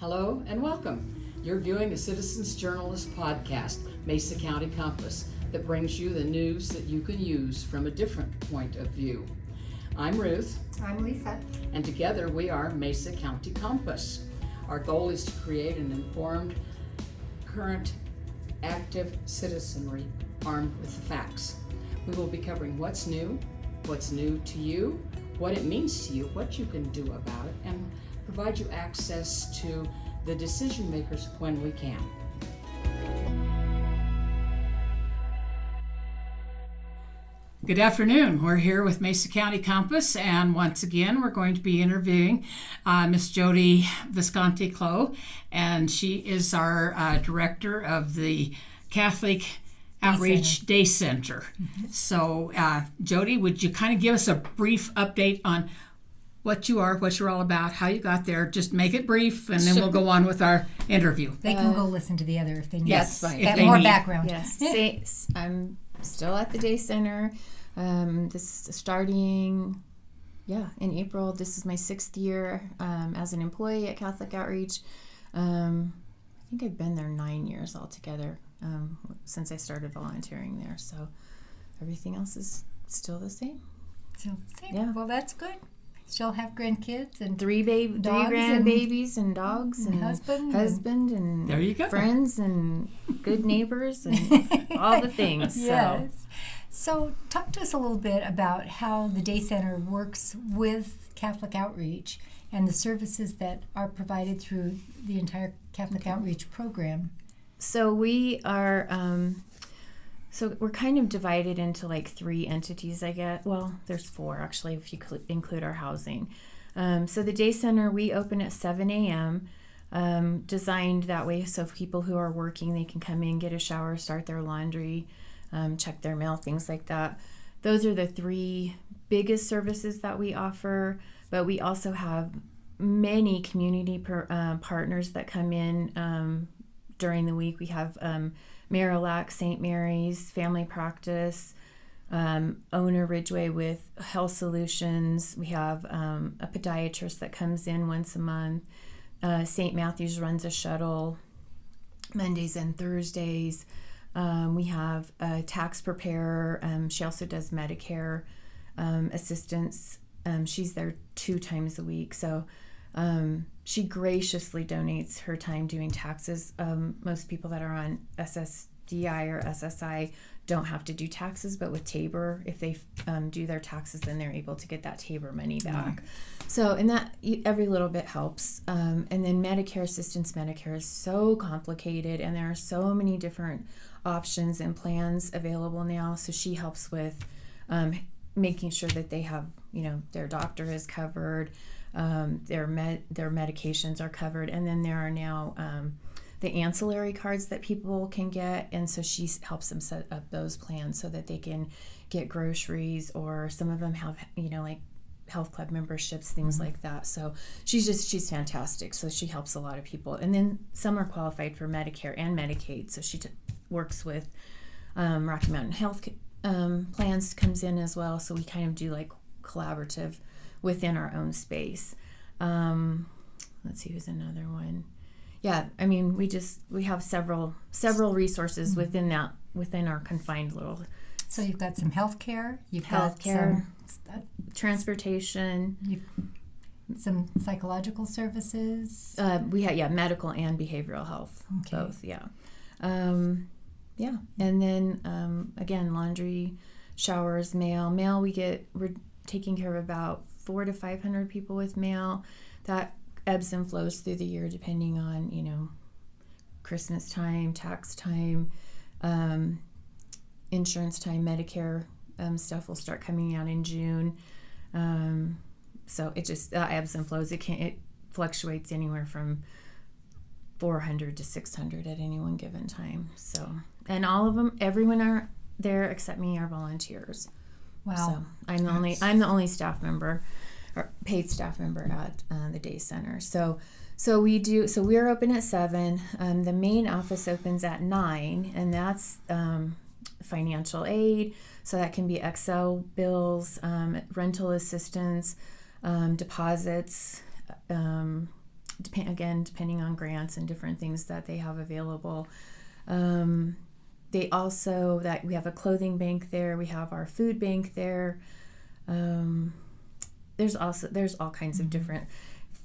Hello and welcome. You're viewing the Citizens Journalist podcast, Mesa County Compass, that brings you the news that you can use from a different point of view. I'm Ruth. I'm Lisa. And together we are Mesa County Compass. Our goal is to create an informed, current, active citizenry armed with the facts. We will be covering what's new to you, what it means to you, what you can do about it, and provide you access to the decision makers when we can. Good afternoon. We're here with Mesa County Compass, and once again we're going to be interviewing Miss Jody Visconti Clow, and she is our director of the Catholic Outreach Day Center. Mm-hmm. So Jody, would you kind of give us a brief update on what you are, what you're all about, how you got there? Just make it brief, and then we'll go on with our interview. They can go listen to the other if they need. Yes, more background. Yes, I'm still at the Day Center. This is starting, in April. This is my 6th year as an employee at Catholic Outreach. I think I've been there 9 years altogether since I started volunteering there. So everything else is still the same. Still the same. Yeah. Well, that's good. She'll have grandkids and three grandbabies and dogs and husband and there you go. Friends and good neighbors and all the things. Yes. So talk to us a little bit about how the Day Center works with Catholic Outreach and the services that are provided through the entire Catholic Outreach program. So we are, we're kind of divided into like 3 entities, I guess. Well, there's 4 actually, if you include our housing. So the Day Center, we open at 7 a.m., designed that way so people who are working, they can come in, get a shower, start their laundry, check their mail, things like that. Those are the 3 biggest services that we offer, but we also have many community partners that come in during the week. We have Marillac, St. Mary's, Family Practice, Owner Ridgeway with Health Solutions. We have a podiatrist that comes in once a month. St. Matthew's runs a shuttle Mondays and Thursdays. We have a tax preparer. She also does Medicare assistance. She's there 2 times a week. So she graciously donates her time doing taxes. Most people that are on SSDI or SSI don't have to do taxes, but with Tabor, if they do their taxes, then they're able to get that Tabor money back. Mm-hmm. So, and that every little bit helps. And then Medicare assistance. Medicare is so complicated, and there are so many different options and plans available now. So she helps with making sure that they have, their doctor is covered, their medications are covered, and then there are now the ancillary cards that people can get, and so she helps them set up those plans so that they can get groceries, or some of them have like health club memberships, things like that. So she's fantastic. So she helps a lot of people, and then some are qualified for Medicare and Medicaid. So she works with Rocky Mountain Health Plans, comes in as well. So we kind of do like collaborative within our own space. Let's see, who's another one? Yeah, I mean, we have several resources within our confined little. So you've got some healthcare. You've got some transportation. Some psychological services. We have medical and behavioral health, both. Yeah, and then again, laundry, showers, mail. We're taking care of about 400 to 500 people with mail. That ebbs and flows through the year depending on, Christmas time, tax time, insurance time, Medicare stuff will start coming out in June. So it just ebbs and flows. It fluctuates anywhere from 400 to 600 at any one given time. So, and all of them, everyone are there except me are volunteers. Wow. So I'm the only staff member, or paid staff member at the Day Center. So we're open at 7. The main office opens at 9, and that's financial aid. So that can be Excel bills, rental assistance, deposits, depending on grants and different things that they have available. They also, that we have a clothing bank there. We have our food bank there. There's all kinds of different,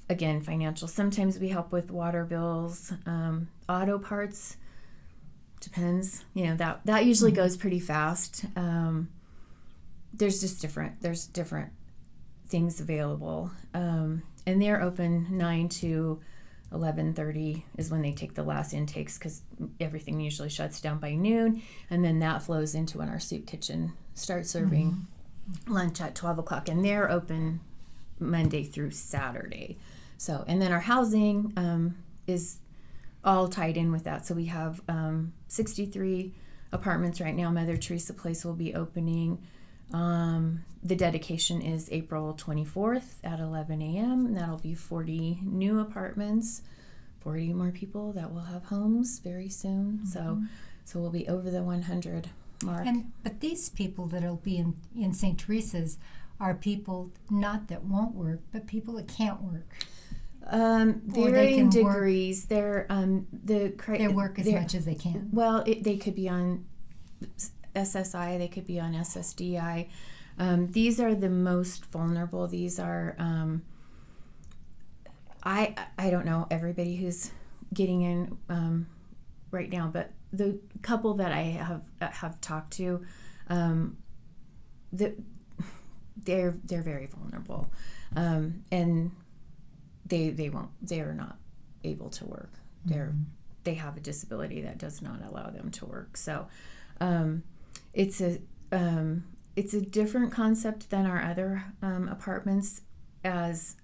again, financial. Sometimes we help with water bills, auto parts. Depends. That usually goes pretty fast. There's different things available, and they're open 9 to 11:30 is when they take the last intakes, because everything usually shuts down by noon, and then that flows into when our soup kitchen starts serving lunch at 12 o'clock, and they're open Monday through Saturday. So, and then our housing is all tied in with that. So we have 63 apartments right now. Mother Teresa Place will be opening. The dedication is April 24th at 11 a.m. And that'll be 40 new apartments, 40 more people that will have homes very soon. So we'll be over the 100 mark. But these people that'll be in St. Teresa's are people not that won't work, but people that can't work. Varying degrees. They work as much as they can. Well, they could be on SSI, they could be on SSDI. These are the most vulnerable. These are, I don't know everybody who's getting in right now, but the couple that I have talked to, they're very vulnerable, and they are not able to work. They have a disability that does not allow them to work. So it's a different concept than our other apartments, as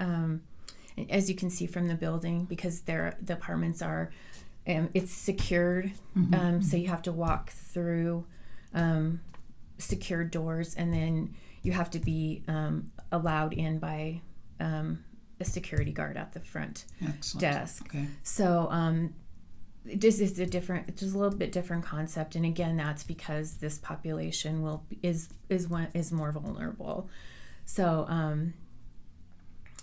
you can see from the building, because the apartments are it's secured, so you have to walk through secured doors, and then you have to be allowed in by a security guard at the front desk. Okay. So this is it's a little bit different concept, and again, that's because this population is more vulnerable. So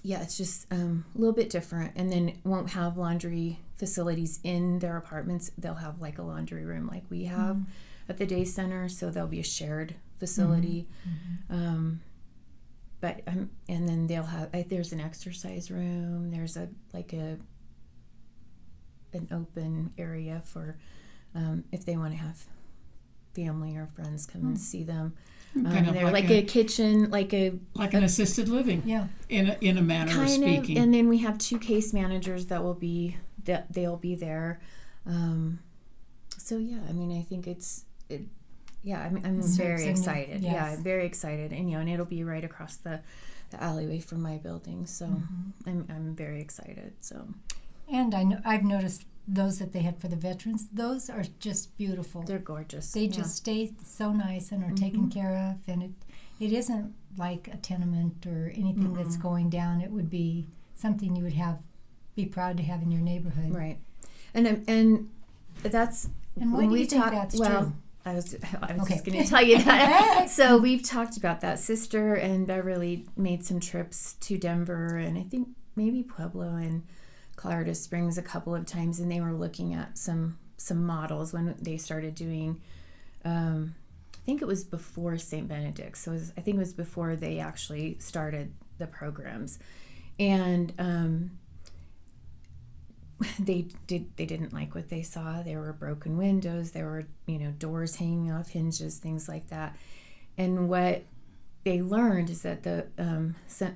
it's just a little bit different, and then won't have laundry facilities in their apartments. They'll have like a laundry room like we have at the day center, so there'll be a shared facility. But and then they'll have there's an exercise room. There's an open area for if they want to have family or friends come and see them. They're like a kitchen, like an assisted living. Yeah. In a manner of speaking. And then we have 2 case managers they'll be there. So yeah, I mean, I think I'm very excited. Yes. Yeah, I'm very excited, and it'll be right across the alleyway from my building. So I'm very excited. So, and I've noticed those that they had for the veterans. Those are just beautiful. They're gorgeous. They just stay so nice and are taken care of, and it isn't like a tenement or anything that's going down. It would be something you would be proud to have in your neighborhood. Right, and that's and why do you think that's true? I was just going to tell you that. So we've talked about that. Sister and Beverly made some trips to Denver, and I think maybe Pueblo and Colorado Springs a couple of times, and they were looking at some models when they started doing. I think it was before St. Benedict's, so I think it was before they actually started the programs, and they didn't like what they saw. There were broken windows, there were doors hanging off hinges, things like that. And what they learned is that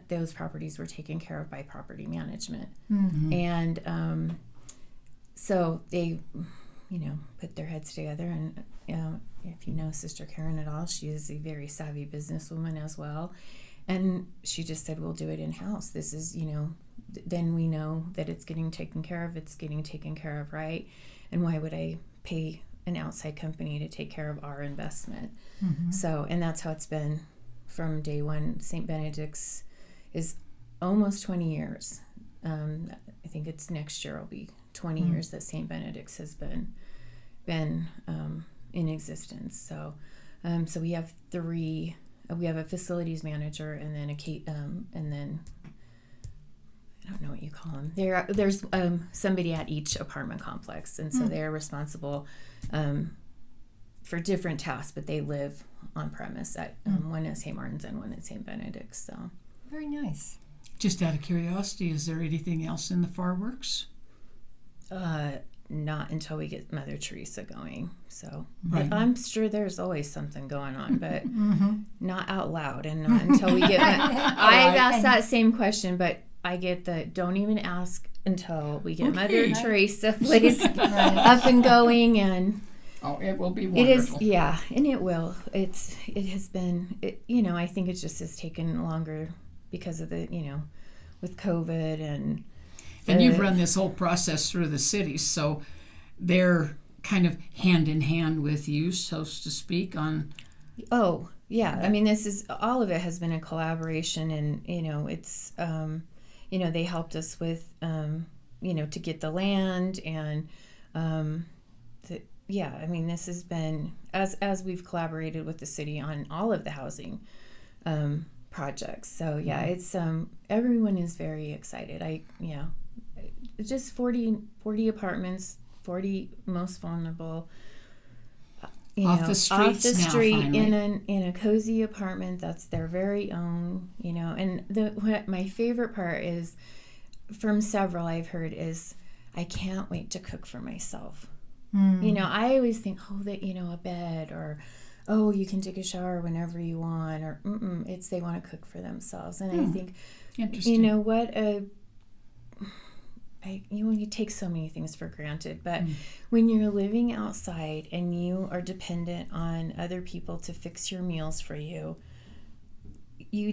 those properties were taken care of by property management. And so they put their heads together, and if you know Sister Karen at all, she is a very savvy businesswoman as well, and she just said, we'll do it in-house. This is then we know that it's getting taken care of, right? And why would I pay an outside company to take care of our investment? So, and that's how it's been from day one. St. Benedict's is almost 20 years. I think it's next year will be 20 years that St. Benedict's has been in existence. So so we have 3. We have a facilities manager, and then I don't know what you call them. There's somebody at each apartment complex, and so they're responsible for different tasks, but they live on premise at one at St. Martin's and one at St. Benedict's. So Very nice. Just out of curiosity, is there anything else in the fireworks? not until we get Mother Teresa going. So Right. I'm sure there's always something going on, but not out loud, and not until we get. I've asked that same question, but I get the don't even ask until we get Mother Teresa place up and going, and Oh, it will be it wonderful. is, yeah, and it will. It has been, I think it just has taken longer because of the, with COVID and you've run this whole process through the city, so they're kind of hand in hand with you, so to speak, on. Oh, yeah. I mean, this is, all of it has been a collaboration, and, it's, they helped us with, to get the land, and, I mean, this has been, as we've collaborated with the city on all of the housing projects. So, yeah, it's, everyone is very excited. It's just 40 apartments, 40 most vulnerable, Off the streets now, street finally. in a cozy apartment that's their very own, and what my favorite part is, from several I've heard, is I can't wait to cook for myself. I always think, a bed, or, you can take a shower whenever you want, or it's they want to cook for themselves. And I think, Interesting. you take so many things for granted, but when you're living outside and you are dependent on other people to fix your meals for you, you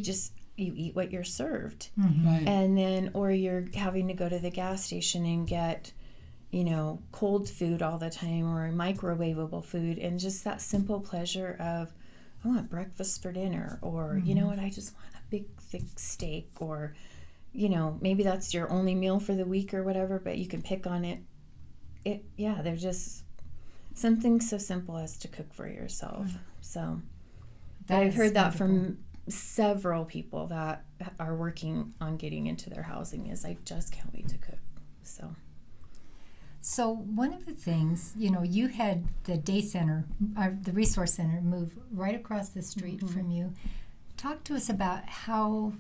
eat what you're served. Right. And then, or you're having to go to the gas station and get, cold food all the time, or microwavable food, and just that simple pleasure of, I want breakfast for dinner, or, I just want a big, thick steak, or, maybe that's your only meal for the week or whatever, but you can pick on it. They're just something so simple as to cook for yourself. So I've heard that from several people that are working on getting into their housing, is I just can't wait to cook. So one of the things, you had the day center, the resource center, move right across the street from you. Talk to us about how,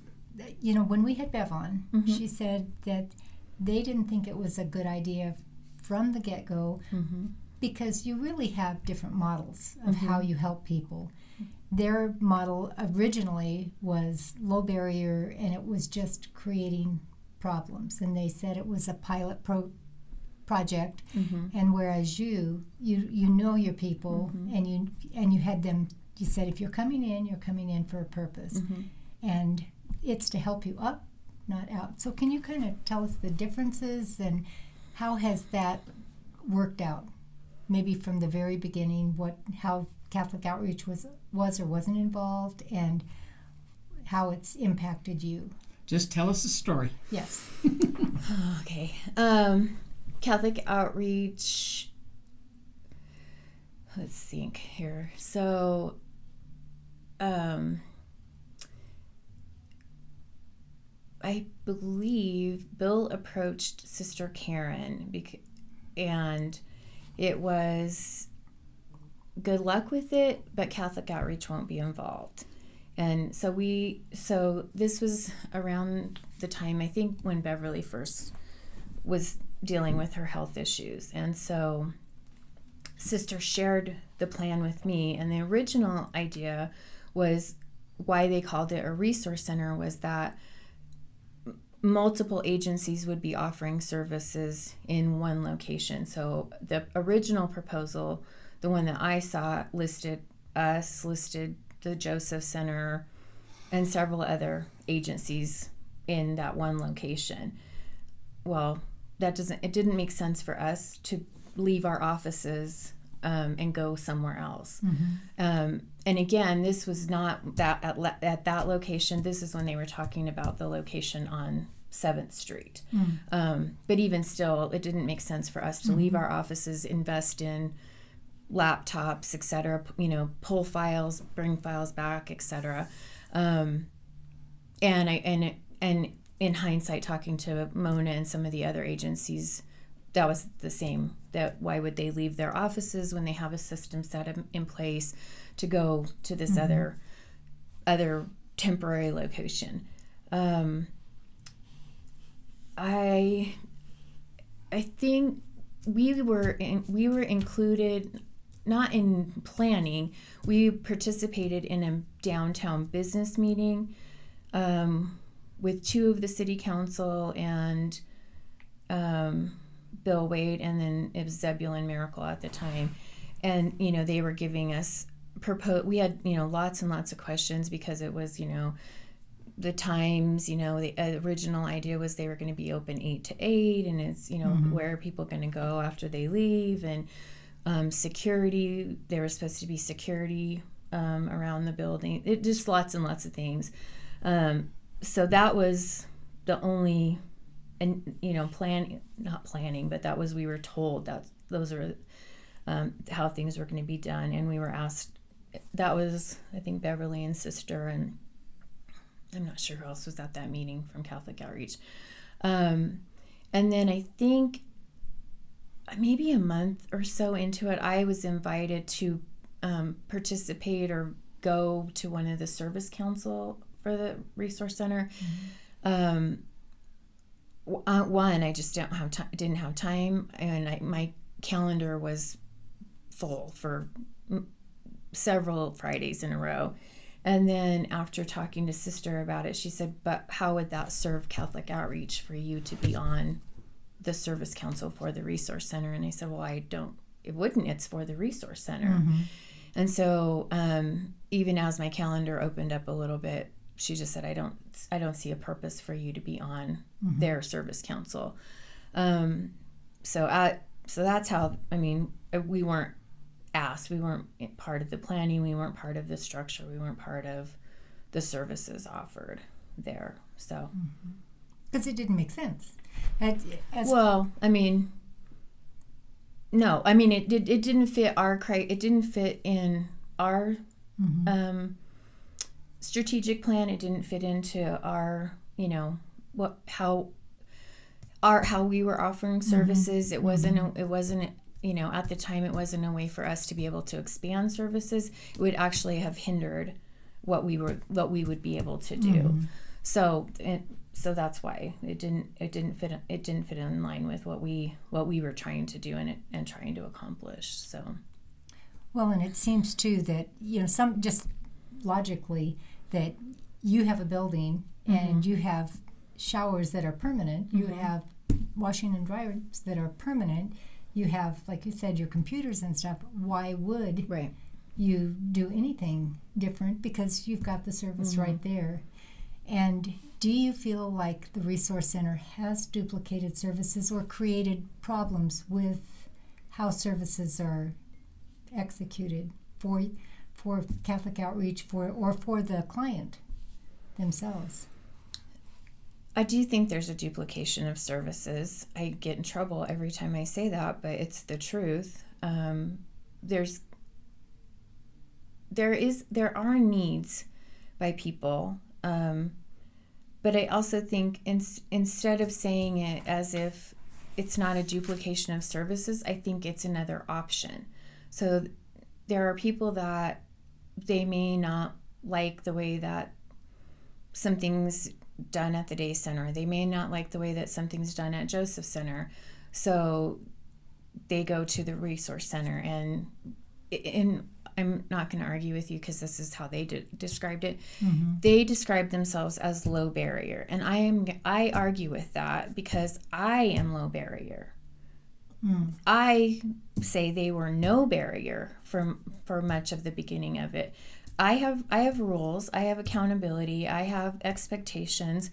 when we had Bev on, she said that they didn't think it was a good idea from the get-go, because you really have different models of how you help people. Their model originally was low barrier, and it was just creating problems. And they said it was a pilot project, and whereas you know your people, and you had them. You said, if you're coming in for a purpose, and it's to help you up, not out. So can you kind of tell us the differences, and how has that worked out? Maybe from the very beginning, how Catholic Outreach was or wasn't involved, and how it's impacted you. Just tell us a story. Yes. Okay. Catholic Outreach, let's think here. So, I believe Bill approached Sister Karen, and it was good luck with it, but Catholic Outreach won't be involved. And so this was around the time, I think, when Beverly first was dealing with her health issues. And so Sister shared the plan with me, and the original idea was, why they called it a resource center, was that multiple agencies would be offering services in one location. So the original proposal, the one that I saw, listed the Joseph Center and several other agencies in that one location. Well, it didn't make sense for us to leave our offices and go somewhere else. And again, this was not that at that location. This is when they were talking about the location on 7th Street. But even still, it didn't make sense for us to leave our offices, invest in laptops, etc., pull files, bring files back, etc. And in hindsight, talking to Mona and some of the other agencies, that was the same. That why would they leave their offices when they have a system set in place to go to this other temporary location? I think we were included, not in planning. We participated in a downtown business meeting with 2 of the city council and Bill Wade, and then it was Zebulon Miracle at the time. And, they were giving us we had, lots and lots of questions because it was, the times, the original idea was they were going to be open 8 to 8, and it's, where are people going to go after they leave, and security, there was supposed to be security around the building. It just lots and lots of things. So that was the only, and not planning, but that was, we were told that those are how things were going to be done, and we were asked. That was, I think, Beverly and Sister, and I'm not sure who else was at that meeting from Catholic Outreach. And then I think maybe a month or so into it, I was invited to participate or go to one of the service council for the resource center. One, I just didn't have time, and my calendar was full for several Fridays in a row. And then after talking to Sister about it, she said, but how would that serve Catholic Outreach for you to be on the service council for the resource center? And I said, well, it wouldn't, it's for the resource center. And so even as my calendar opened up a little bit, she just said, I don't see a purpose for you to be on their service council. So that's how, we weren't asked. We weren't part of the planning. We weren't part of the structure. We weren't part of the services offered there. So, because it didn't make sense. No. It didn't fit it didn't fit in our strategic plan. It didn't fit into our, how we were offering services. It wasn't. At the time, it wasn't a way for us to be able to expand services. It would actually have hindered what we would be able to do. So that's why it didn't fit in line with what we were trying to do and trying to accomplish. So, well, and it seems too that some just logically that you have a building and you have showers that are permanent. You have washing and dryers that are permanent. You have, like you said, your computers and stuff. Why would you do anything different? Because you've got the service right there. And do you feel like the Resource Center has duplicated services or created problems with how services are executed for Catholic Outreach or for the client themselves? I do think there's a duplication of services. I get in trouble every time I say that, but it's the truth. There are needs by people, but I also think instead of saying it as if it's not a duplication of services, I think it's another option. So there are people that they may not like the way that something's done at the day center. They may not like the way that something's done at Joseph Center. So they go to the resource center, and I'm not going to argue with you because this is how they described it. They described themselves as low barrier, and I argue with that because I am low barrier. I say they were no barrier for much of the beginning of it. I have rules, I have accountability, I have expectations,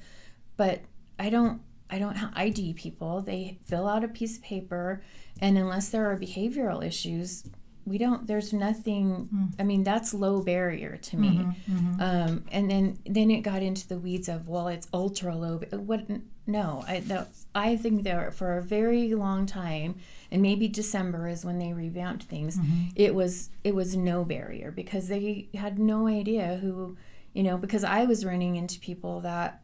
but I don't ID people. They fill out a piece of paper, and unless there are behavioral issues, there's nothing. That's low barrier to me. And then it got into the weeds of, well, it's ultra low. No, I think that for a very long time, and maybe December is when they revamped things, it was no barrier because they had no idea who, because I was running into people that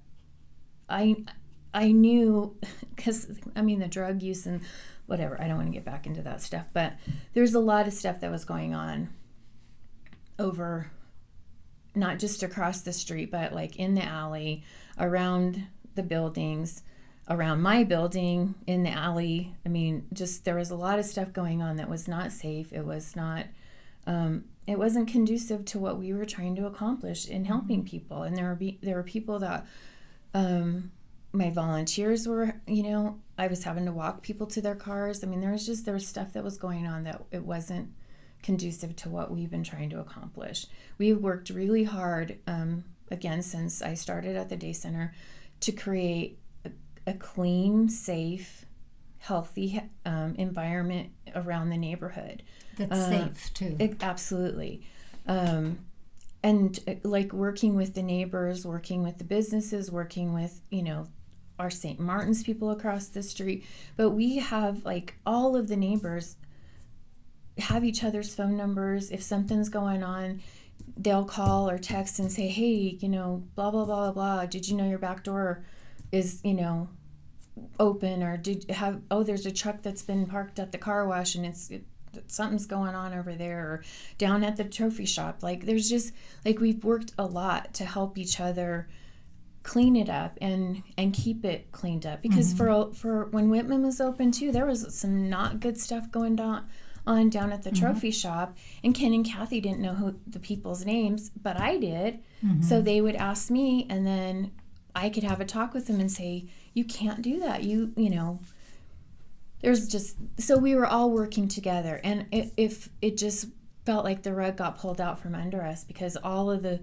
I knew, because I mean the drug use and whatever, I don't want to get back into that stuff, but there's a lot of stuff that was going on over, not just across the street, but like in the alley, around the buildings, around my building, in the alley. I mean, just there was a lot of stuff going on that was not safe. It was not, it wasn't conducive to what we were trying to accomplish in helping people. And there were people that, my volunteers were, I was having to walk people to their cars. I mean, there was stuff that was going on that it wasn't conducive to what we've been trying to accomplish. We worked really hard, again, since I started at the day center, to create a clean, safe, healthy environment around the neighborhood. That's safe too. Absolutely. And like working with the neighbors, working with the businesses, working with, our St. Martin's people across the street. But we have, like, all of the neighbors have each other's phone numbers. If something's going on, they'll call or text and say, hey, blah, blah, blah, blah. Did you know your back door is, open? Or there's a truck that's been parked at the car wash and something's going on over there, or down at the trophy shop. Like, there's just, like, we've worked a lot to help each other clean it up and keep it cleaned up, because for when Whitman was open too, there was some not good stuff going on down at the trophy shop, and Ken and Kathy didn't know who the people's names, but I did. So they would ask me, and then I could have a talk with them and say, you can't do that. There's just, so we were all working together, and if it just felt like the rug got pulled out from under us, because all of the,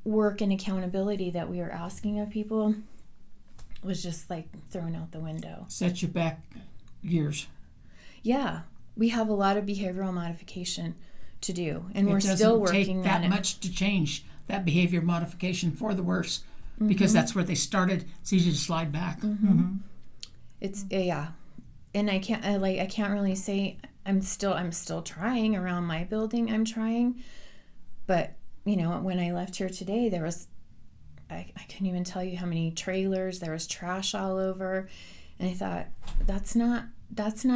work and accountability that we were asking of people was just like thrown out the window. Set you back years. Yeah, we have a lot of behavioral modification to do, and we're still still working working on it. It doesn't take that on much to change that behavior modification for the worse, because that's where they started. It's easy to slide back. It's and I can't really say I'm still trying around my building. I'm trying, but when I left here today, there was, I couldn't even tell you how many trailers, there was trash all over, and I thought, that's not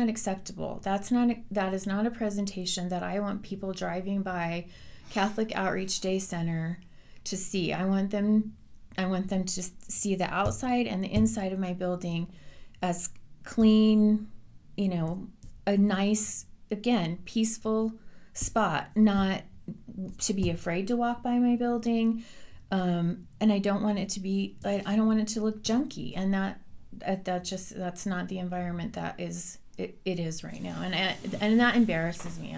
acceptable. That is not a presentation that I want people driving by Catholic Outreach Day Center to see. I want them to see the outside and the inside of my building as clean, a nice, again, peaceful spot, not to be afraid to walk by my building. And I don't want it to be, I don't want it to look junky, and that's not the environment that it is right now. And that embarrasses me.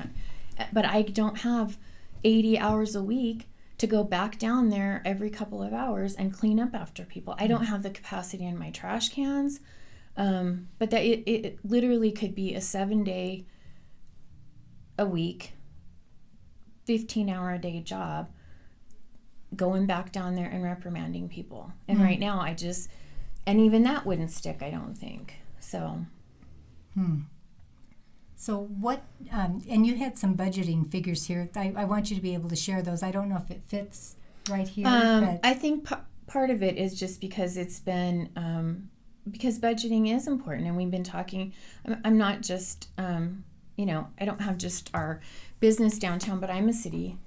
But I don't have 80 hours a week to go back down there every couple of hours and clean up after people. I don't have the capacity in my trash cans. But that it literally could be a 7-day a week, 15-hour-a-day job, going back down there and reprimanding people. And right now, and even that wouldn't stick, I don't think. So. So what, and you had some budgeting figures here. I want you to be able to share those. I don't know if it fits right here. But I think part of it is just because it's been, because budgeting is important, and we've been talking, I'm not just, I don't have just our business downtown, but I'm a city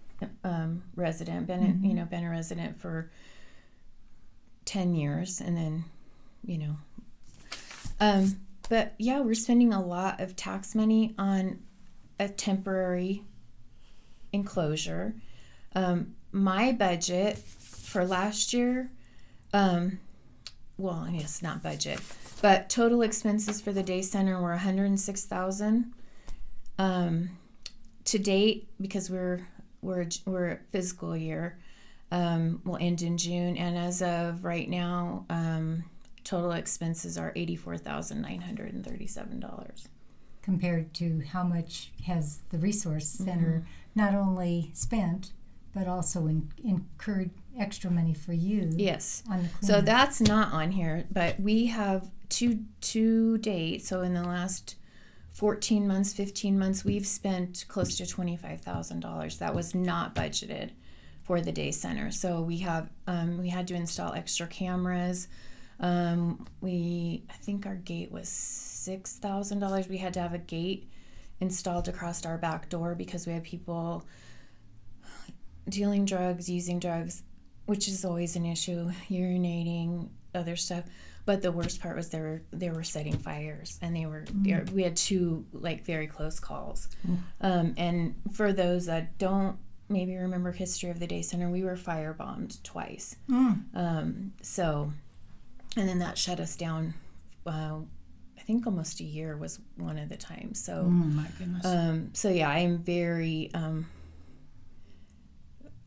resident, been a resident for 10 years, and then, but yeah, we're spending a lot of tax money on a temporary enclosure. My budget for last year, well, I guess not budget, but total expenses for the day center were $106,000. To date, because we're fiscal year, will end in June, and as of right now, total expenses are $84,937. Compared to how much has the Resource Center not only spent, but also incurred extra money for you. Yes. On the so that's not on here, but we have to date, so in the last 14 months, 15 months, we've spent close to $25,000. That was not budgeted for the day center. So we had to install extra cameras. I think our gate was $6,000. We had to have a gate installed across our back door because we had people dealing drugs, using drugs, which is always an issue, urinating, other stuff. But the worst part was they were setting fires, and we had two like very close calls. And for those that don't maybe remember history of the day center, we were firebombed twice. So, and then that shut us down. I think almost a year was one of the times. So, my goodness. so yeah, I'm very.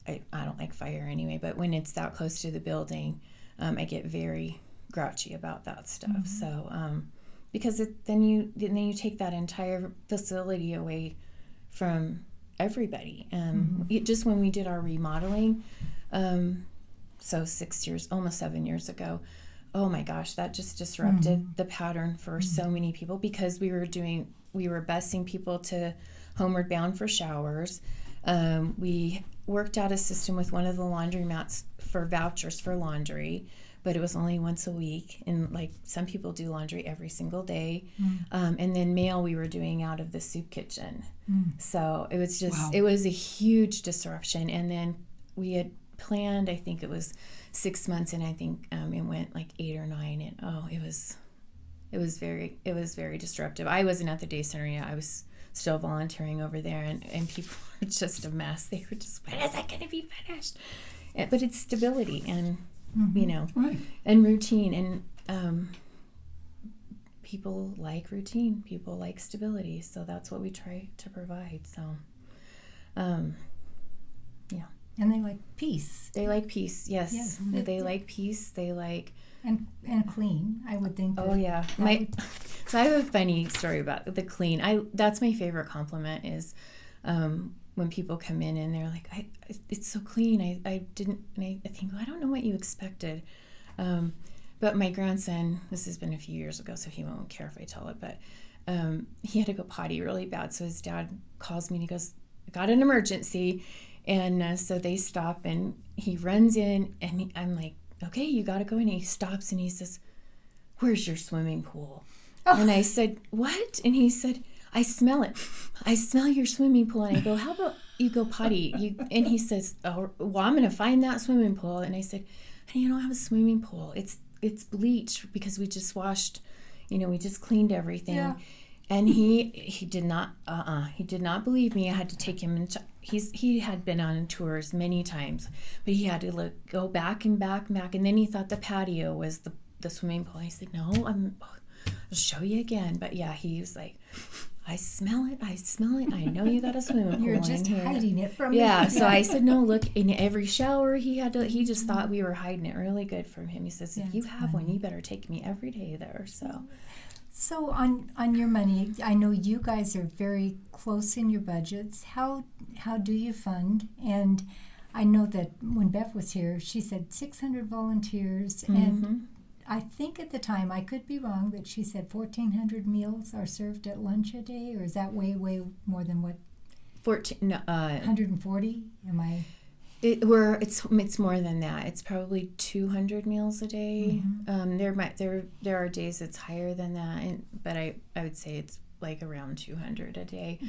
I don't like fire anyway, but when it's that close to the building, I get very grouchy about that stuff. So, because then you take that entire facility away from everybody. Just when we did our remodeling, so almost 7 years ago, oh my gosh, that just disrupted the pattern for so many people, because we were busing people to Homeward Bound for showers. We worked out a system with one of the laundromats for vouchers for laundry, but it was only once a week, and like some people do laundry every single day. And then mail we were doing out of the soup kitchen. So it was just, It was a huge disruption. And then we had planned, I think it was 6 months, and I think it went like 8 or 9, and it was very disruptive. I wasn't at the day center yet. I was still volunteering over there, and people were just a mess. They were just, when is it going to be finished? But it's stability and, and routine. And people like routine. People like stability. So that's what we try to provide. So, yeah. And they like peace. They like peace, yes. They like peace. They like... And clean, I would think. Oh, yeah. So I have a funny story about the clean. That's my favorite compliment is when people come in and they're like, it's so clean. I didn't... And I think, well, I don't know what you expected. But my grandson, this has been a few years ago, so he won't care if I tell it, but he had to go potty really bad. So his dad calls me and he goes, I got an emergency. And so they stop, and he runs in, and I'm like, okay, you got to go in. And he stops and he says, where's your swimming pool? Oh. And I said, what? And he said, I smell it. I smell your swimming pool. And I go, how about you go potty? And he says, oh, well, I'm going to find that swimming pool. And I said, honey, you don't have a swimming pool. It's bleached because we just washed, we just cleaned everything. Yeah. And he did not believe me. I had to take him, and he had been on tours many times, but he had to go back and back and back. And then he thought the patio was the swimming pool. I said, no, I'll show you again. But yeah, he was like, I smell it. I know you got a swimming pool. You're just hiding it from me. Yeah. So I said, no, look, in every shower he just thought we were hiding it really good from him. He says, if you have one, you better take me every day there. So on your money, I know you guys are very close in your budgets. How do you fund? And I know that when Bev was here, she said 600 volunteers, and I think at the time, I could be wrong, but she said 1,400 meals are served at lunch a day, or is that way more than what? 140? Am I? It's more than that. It's probably 200 meals a day. There are days it's higher than that, but I would say it's like around 200 a day.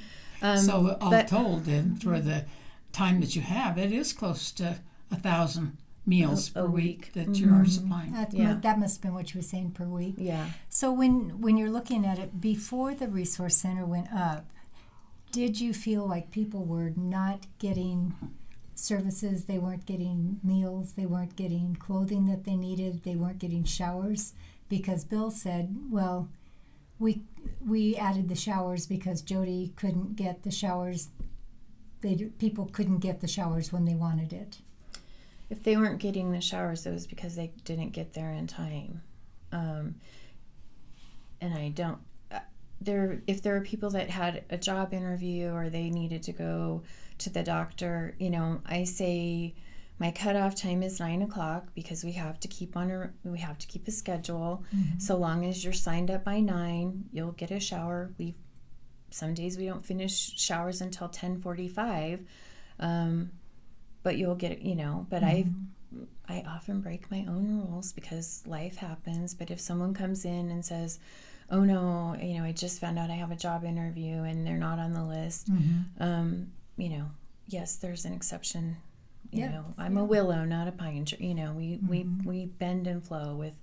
So all told, then, for the time that you have, it is close to 1,000 meals per week that you are supplying. That must have been what you were saying, per week. Yeah. So when you're looking at it, before the resource center went up, did you feel like people were not getting services? They weren't getting meals, they weren't getting clothing that they needed, they weren't getting showers? Because Bill said, well, we added the showers because Jody couldn't get the showers. People couldn't get the showers when they wanted it. If they weren't getting the showers, it was because they didn't get there in time. And I don't... if there are people that had a job interview or they needed to go to the doctor, I say my cutoff time is 9:00 because we have to keep a schedule. So long as you're signed up by 9, you'll get a shower. Some days we don't finish showers until 10:45, but you'll get it. But I often break my own rules because life happens. But if someone comes in and says, oh no, I just found out I have a job interview and they're not on the list, yes, there's an exception. I'm a willow, not a pine tree. We bend and flow with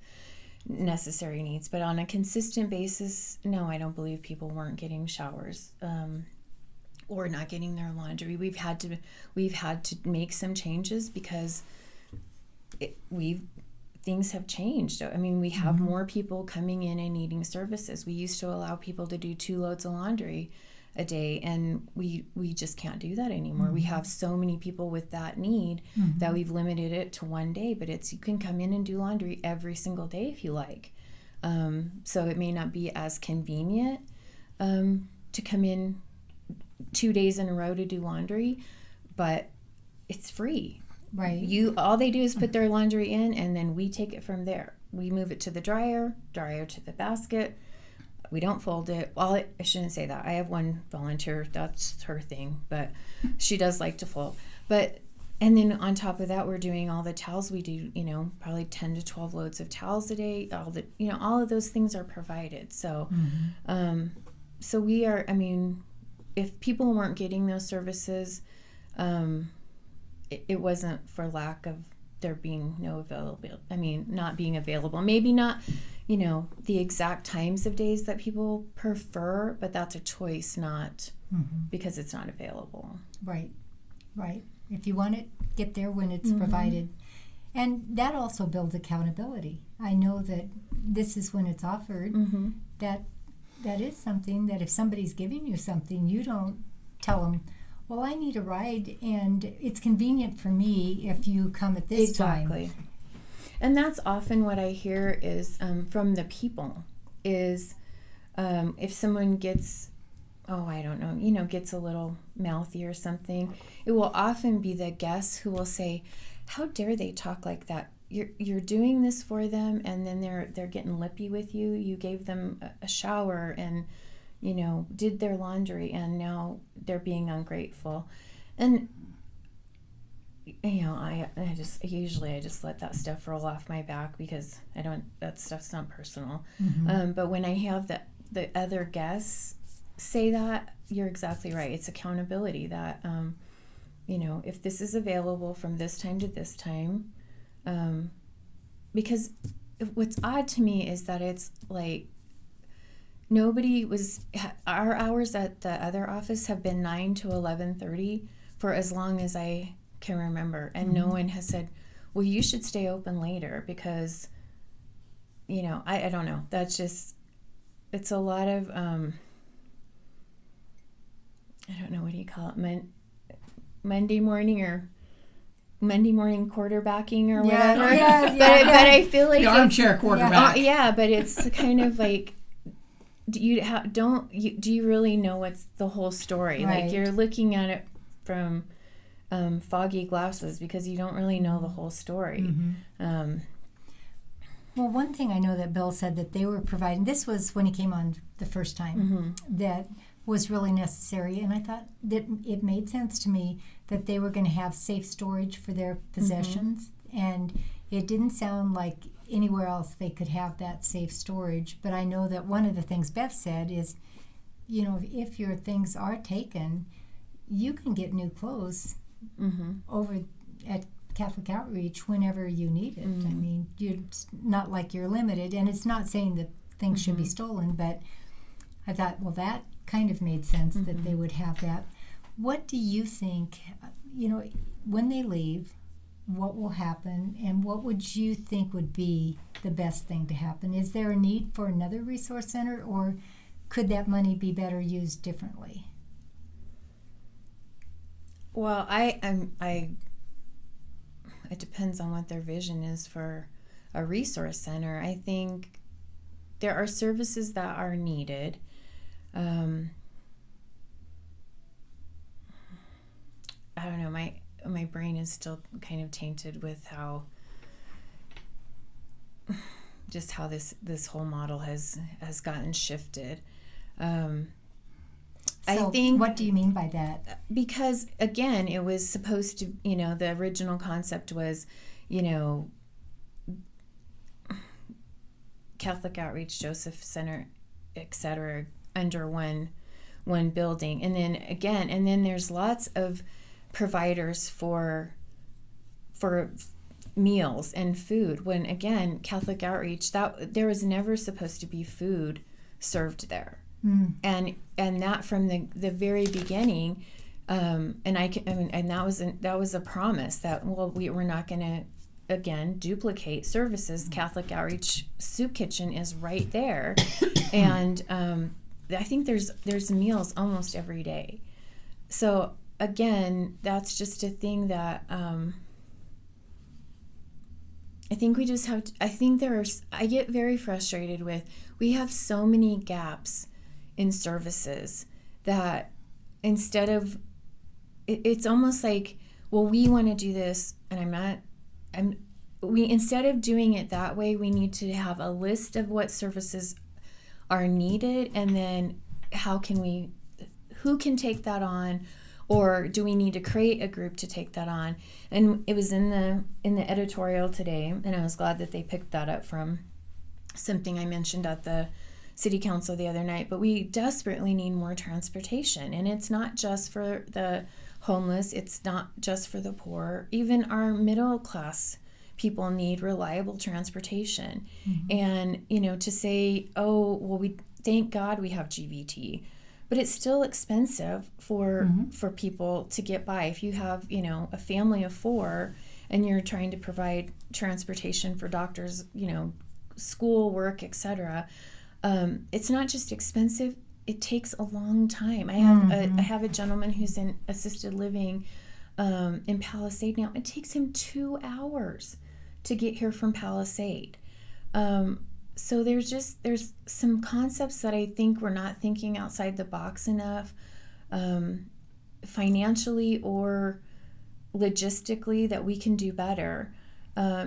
necessary needs, but on a consistent basis, no, I don't believe people weren't getting showers or not getting their laundry. We've had to make some changes because things have changed. I mean, we have more people coming in and needing services. We used to allow people to do 2 loads of laundry a day, and we just can't do that anymore. We have so many people with that need that we've limited it to 1 day, but you can come in and do laundry every single day if you like. So it may not be as convenient to come in 2 days in a row to do laundry, but it's free. Right. All they do is put their laundry in, and then we take it from there. We move it to the dryer to the basket. We don't fold it. Well, I shouldn't say that. I have one volunteer, that's her thing, but she does like to fold. And then on top of that, we're doing all the towels. We do, probably 10 to 12 loads of towels a day. All of those things are provided. So, so we are, if people weren't getting those services, it wasn't for lack of there being no availability. Not being available. Maybe not, the exact times of days that people prefer, but that's a choice, not because it's not available. Right. If you want it, get there when it's provided. And that also builds accountability. I know that this is when it's offered. That is something that if somebody's giving you something, you don't tell them, well, I need a ride, and it's convenient for me if you come at this time. Exactly. And that's often what I hear is from the people is if someone gets, gets a little mouthy or something, it will often be the guests who will say, how dare they talk like that? You're doing this for them, and then they're getting lippy with you. You gave them a shower and did their laundry, and now they're being ungrateful. And I just let that stuff roll off my back because that stuff's not personal. But when I have the other guests say that, you're exactly right. It's accountability that if this is available from this time to this time, because what's odd to me is that it's like our hours at the other office have been 9 to 11:30 for as long as I can remember, and no one has said, well, you should stay open later because I don't know, that's just, it's a lot of I don't know, what do you call it, Monday morning quarterbacking or whatever. But I feel like the armchair quarterback. But it's kind of like, do you really know what's the whole story? Right. Like, you're looking at it from foggy glasses because you don't really know the whole story. Well, one thing I know that Bill said that they were providing, this was when he came on the first time, that was really necessary, and I thought that it made sense to me that they were going to have safe storage for their possessions, and it didn't sound like anywhere else they could have that safe storage. But I know that one of the things Beth said is, if your things are taken, you can get new clothes over at Catholic Outreach whenever you need it. It's not like you're limited, and it's not saying that things should be stolen, but I thought, well, that kind of made sense that they would have that. What do you think, when they leave, what will happen, and what would you think would be the best thing to happen? Is there a need for another resource center, or could that money be better used differently? Well, it depends on what their vision is for a resource center. I think there are services that are needed. I don't know, my brain is still kind of tainted with how this whole model has gotten shifted. I think, what do you mean by that? Because again, it was supposed to, the original concept was, you know, Catholic Outreach, Joseph Center, etc., under one building. And then there's lots of providers for meals and food, when again, Catholic Outreach, that there was never supposed to be food served there. And that from the very beginning, and that was a promise that, well, we're not going to again duplicate services. Catholic Outreach Soup Kitchen is right there. And I think there's meals almost every day. So again, that's just a thing that I think we just have to, I get very frustrated with, we have so many gaps in services that instead of, it's almost like, well, we want to do this, and instead of doing it that way, we need to have a list of what services are needed, and then who can take that on, or do we need to create a group to take that on? And it was in the editorial today, and I was glad that they picked that up from something I mentioned at the city council the other night. But we desperately need more transportation, and it's not just for the homeless, it's not just for the poor. Even our middle class people need reliable transportation. And to say, oh, well, we thank God we have GVT, but it's still expensive for people to get by. If you have a family of 4 and you're trying to provide transportation for doctors, school, work, etc., it's not just expensive, it takes a long time. I have a gentleman who's in assisted living in Palisade now. It takes him 2 hours to get here from Palisade. So there's some concepts that I think we're not thinking outside the box enough, financially or logistically, that we can do better,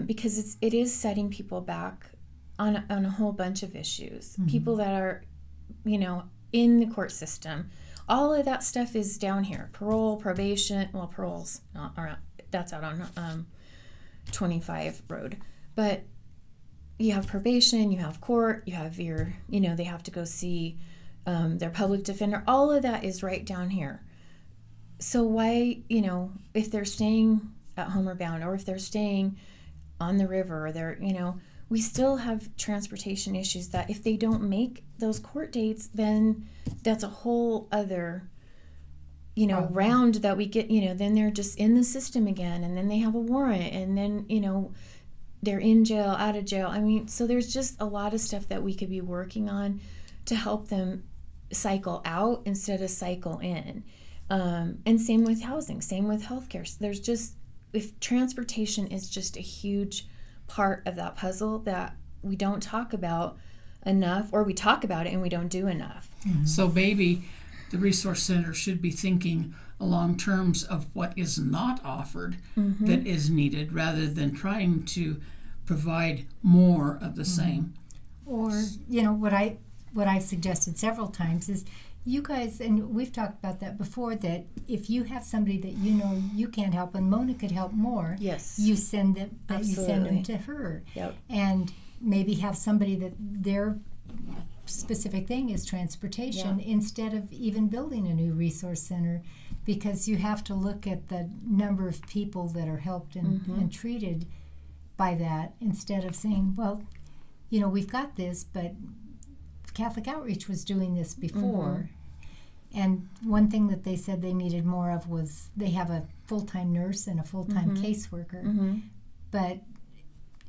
because it is setting people back on a whole bunch of issues. People that are, in the court system, all of that stuff is down here. Parole, probation. Well, parole's not around. That's out on 25 road, but you have probation, you have court, you have they have to go see their public defender. All of that is right down here. So why, if they're staying at Homeward Bound, or if they're staying on the river, or they're, we still have transportation issues that if they don't make those court dates, then that's a whole other, round that we get, then they're just in the system again, and then they have a warrant, and then, they're in jail, out of jail. So there's just a lot of stuff that we could be working on to help them cycle out instead of cycle in. And same with housing, same with healthcare. So there's just, if transportation is just a huge part of that puzzle that we don't talk about enough, or we talk about it and we don't do enough. So maybe the Resource Center should be thinking along terms of what is not offered that is needed, rather than trying to provide more of the same. Or, what I've suggested several times is, you guys, and we've talked about that before, that if you have somebody that you can't help and Mona could help more, Yes, you send them, absolutely. You send them to her. Yep. And maybe have somebody that their specific thing is transportation, instead of even building a new resource center, because you have to look at the number of people that are helped and treated by that, instead of saying, well, we've got this, but Catholic Outreach was doing this before. And one thing that they said they needed more of was, they have a full-time nurse and a full-time caseworker. But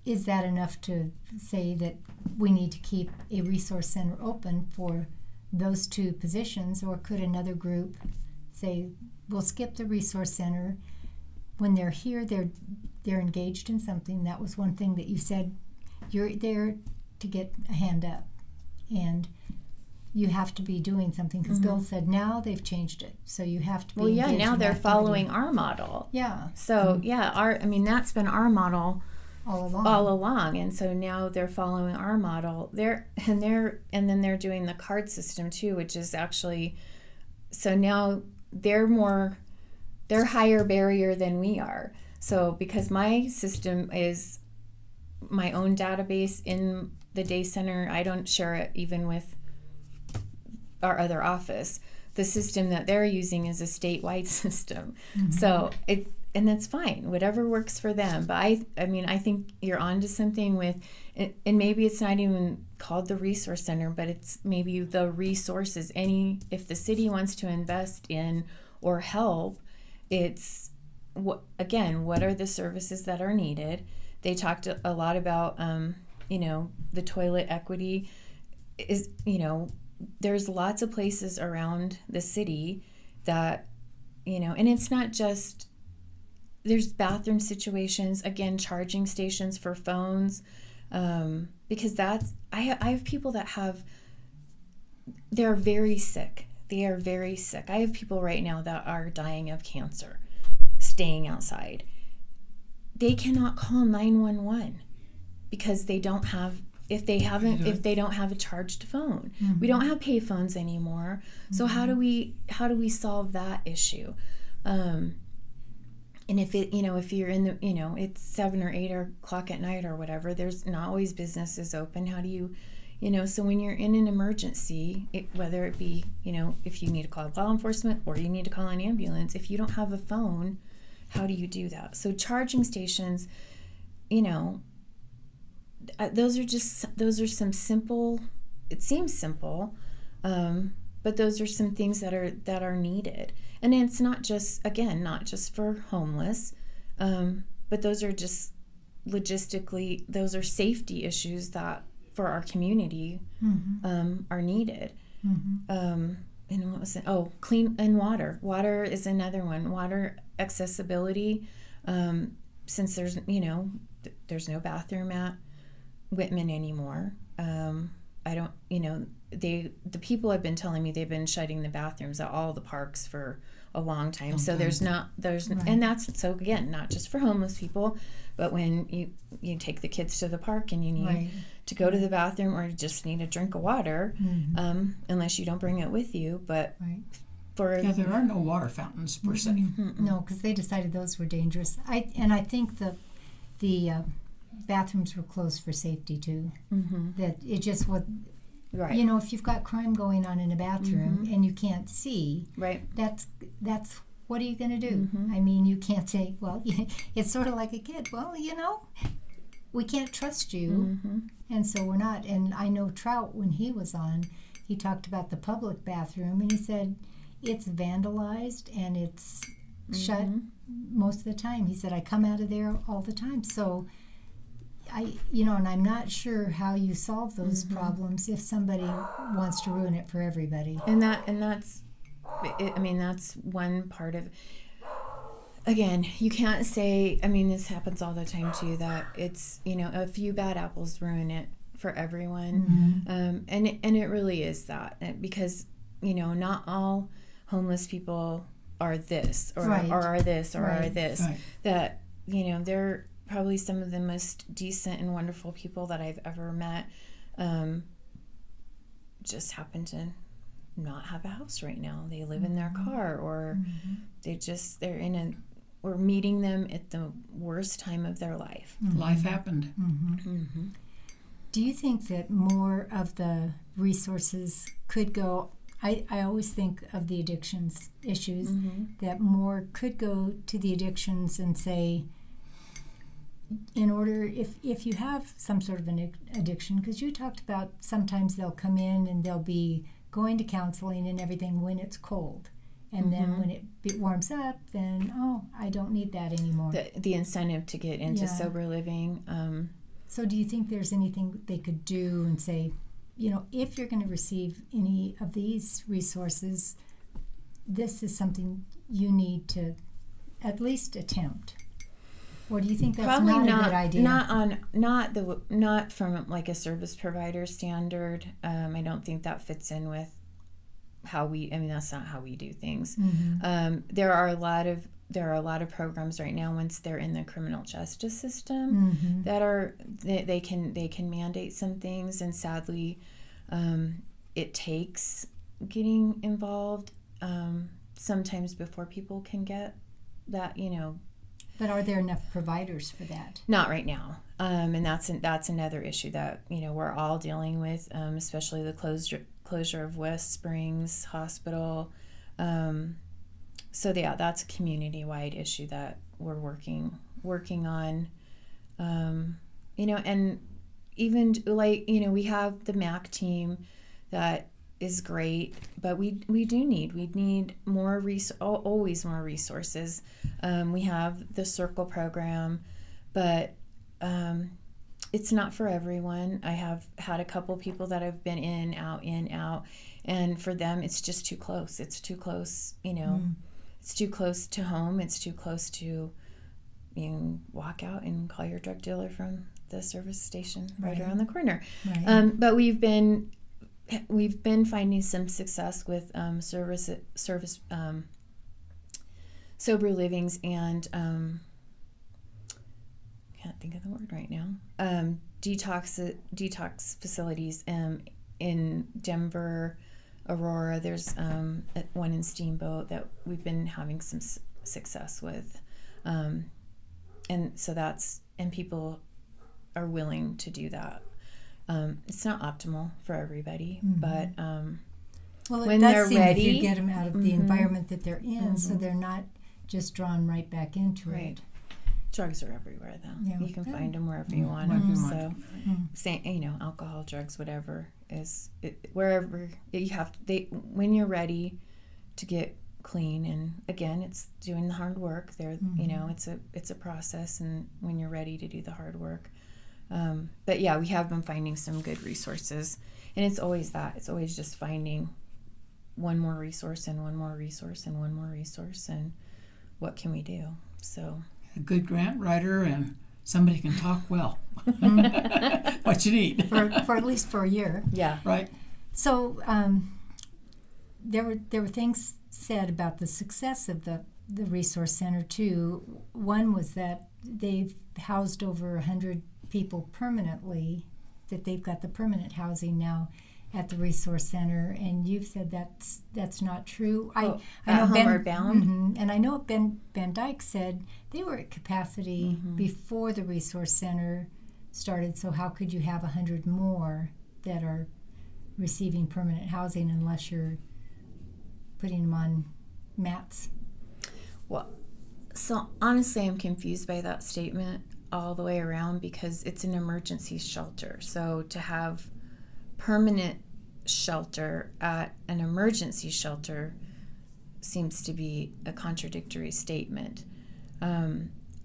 is that enough to say that we need to keep a resource center open for those 2 positions? Or could another group say, we'll skip the resource center, when they're here, they're engaged in something? That was one thing that you said, you're there to get a hand up, and you have to be doing something, because Bill said now they've changed it, so you have to be engaged now in they're activity. following our model. So that's been our model all along, and so now they're following our model. And then they're doing the card system too, which is actually, so now they're higher barrier than we are. So because my system is my own database in the day center, I don't share it even with our other office. The system that they're using is a statewide system. So and that's fine, whatever works for them. But I mean, I think you're onto something with, and maybe it's not even called the resource center, but it's maybe the resources. If the city wants to invest in or help, it's what are the services that are needed? They talked a lot about, the toilet equity is, there's lots of places around the city that, and it's not just, there's bathroom situations, again, charging stations for phones, because I have people that they're very sick. They are very sick. I have people right now that are dying of cancer, staying outside. They cannot call 911 because they don't have, if they don't have a charged phone. We don't have pay phones anymore. So how do we solve that issue? And if you're in the, it's 7 or 8 o'clock at night or whatever, there's not always businesses open. How do you, so when you're in an emergency, whether it be, if you need to call law enforcement or you need to call an ambulance, if you don't have a phone, how do you do that? So charging stations, those are some simple, it seems simple, but those are some things that are needed. And it's not just for homeless, but those are just logistically, those are safety issues that for our community are needed. And what was it? Oh, clean and water. Water is another one. Water accessibility, since there's no bathroom at Whitman anymore. I don't, the people have been telling me they've been shutting the bathrooms at all the parks for a long time. So and that's, so again, not just for homeless people, but when you take the kids to the park and you need to go to the bathroom or you just need a drink of water, unless you don't bring it with you, but there are no water fountains per se. No, because they decided those were dangerous. I think the bathrooms were closed for safety too. That it just was, if you've got crime going on in a bathroom and you can't see, that's what are you going to do? I mean, you can't say, well, it's sort of like a kid. Well, we can't trust you, and so we're not. And I know Trout, when he was on, he talked about the public bathroom, and he said it's vandalized and it's shut most of the time. He said, I come out of there all the time. So and I'm not sure how you solve those problems if somebody wants to ruin it for everybody. And that's one part of. Again, you can't say. I mean, this happens all the time too. That it's a few bad apples ruin it for everyone, and it really is that, because not all homeless people are this or are this or are this. That they're probably some of the most decent and wonderful people that I've ever met, just happen to not have a house right now. They live in their car, or we're meeting them at the worst time of their life. Life happened. Do you think that more of the resources could go, I always think of the addictions issues, that more could go to the addictions and say, in order, if you have some sort of an addiction, because you talked about sometimes they'll come in and they'll be going to counseling and everything when it's cold. And then when it warms up, then, I don't need that anymore. The incentive to get into sober living. So do you think there's anything they could do and say, if you're going to receive any of these resources, this is something you need to at least attempt? Or do you think that's probably not a good idea? Not from like a service provider standard. I don't think that fits in with how that's not how we do things. There are a lot of programs right now, once they're in the criminal justice system, that are they can mandate some things, and sadly it takes getting involved sometimes before people can get that But are there enough providers for that? Not right now. And that's another issue that, we're all dealing with, especially the closure of West Springs Hospital. So yeah, that's a community-wide issue that we're working on. And even we have the MAC team that is great, but we need more always more resources. We have the Circle program, but it's not for everyone. I have had a couple people that have been in, out, and for them it's just too close. It's too close, It's too close to home. It's too close to walk out and call your drug dealer from the service station right around the corner. Right. But we've been finding some success with service sober livings and can't think of the word right now. Detox facilities in Denver, Aurora. There's one in Steamboat that we've been having some success with, and so and people are willing to do that. It's not optimal for everybody, but well, when does they're seem ready, if you get them out of the environment that they're in, so they're not just drawn right back into it. Drugs are everywhere, though. Yeah. You can find them wherever you want them. So, alcohol, drugs, whatever wherever you have. When you're ready to get clean, and again, it's doing the hard work. It's a process, and when you're ready to do the hard work. But yeah, we have been finding some good resources, and it's always that. It's always just finding one more resource and one more resource and one more resource, and what can we do? So a good grant writer and somebody can talk well. What you need. For at least for a year. Yeah. Right. So there were things said about the success of the resource center too. One was that they've housed over 100 people permanently, that they've got the permanent housing now at the resource center, and you've said that's not true. I know Homeward Bound. And I know Ben Dyke said they were at capacity before the resource center started. So how could you have 100 more that are receiving permanent housing unless you're putting them on mats? Well, so honestly, I'm confused by that statement all the way around, because it's an emergency shelter. So to have permanent shelter at an emergency shelter seems to be a contradictory statement.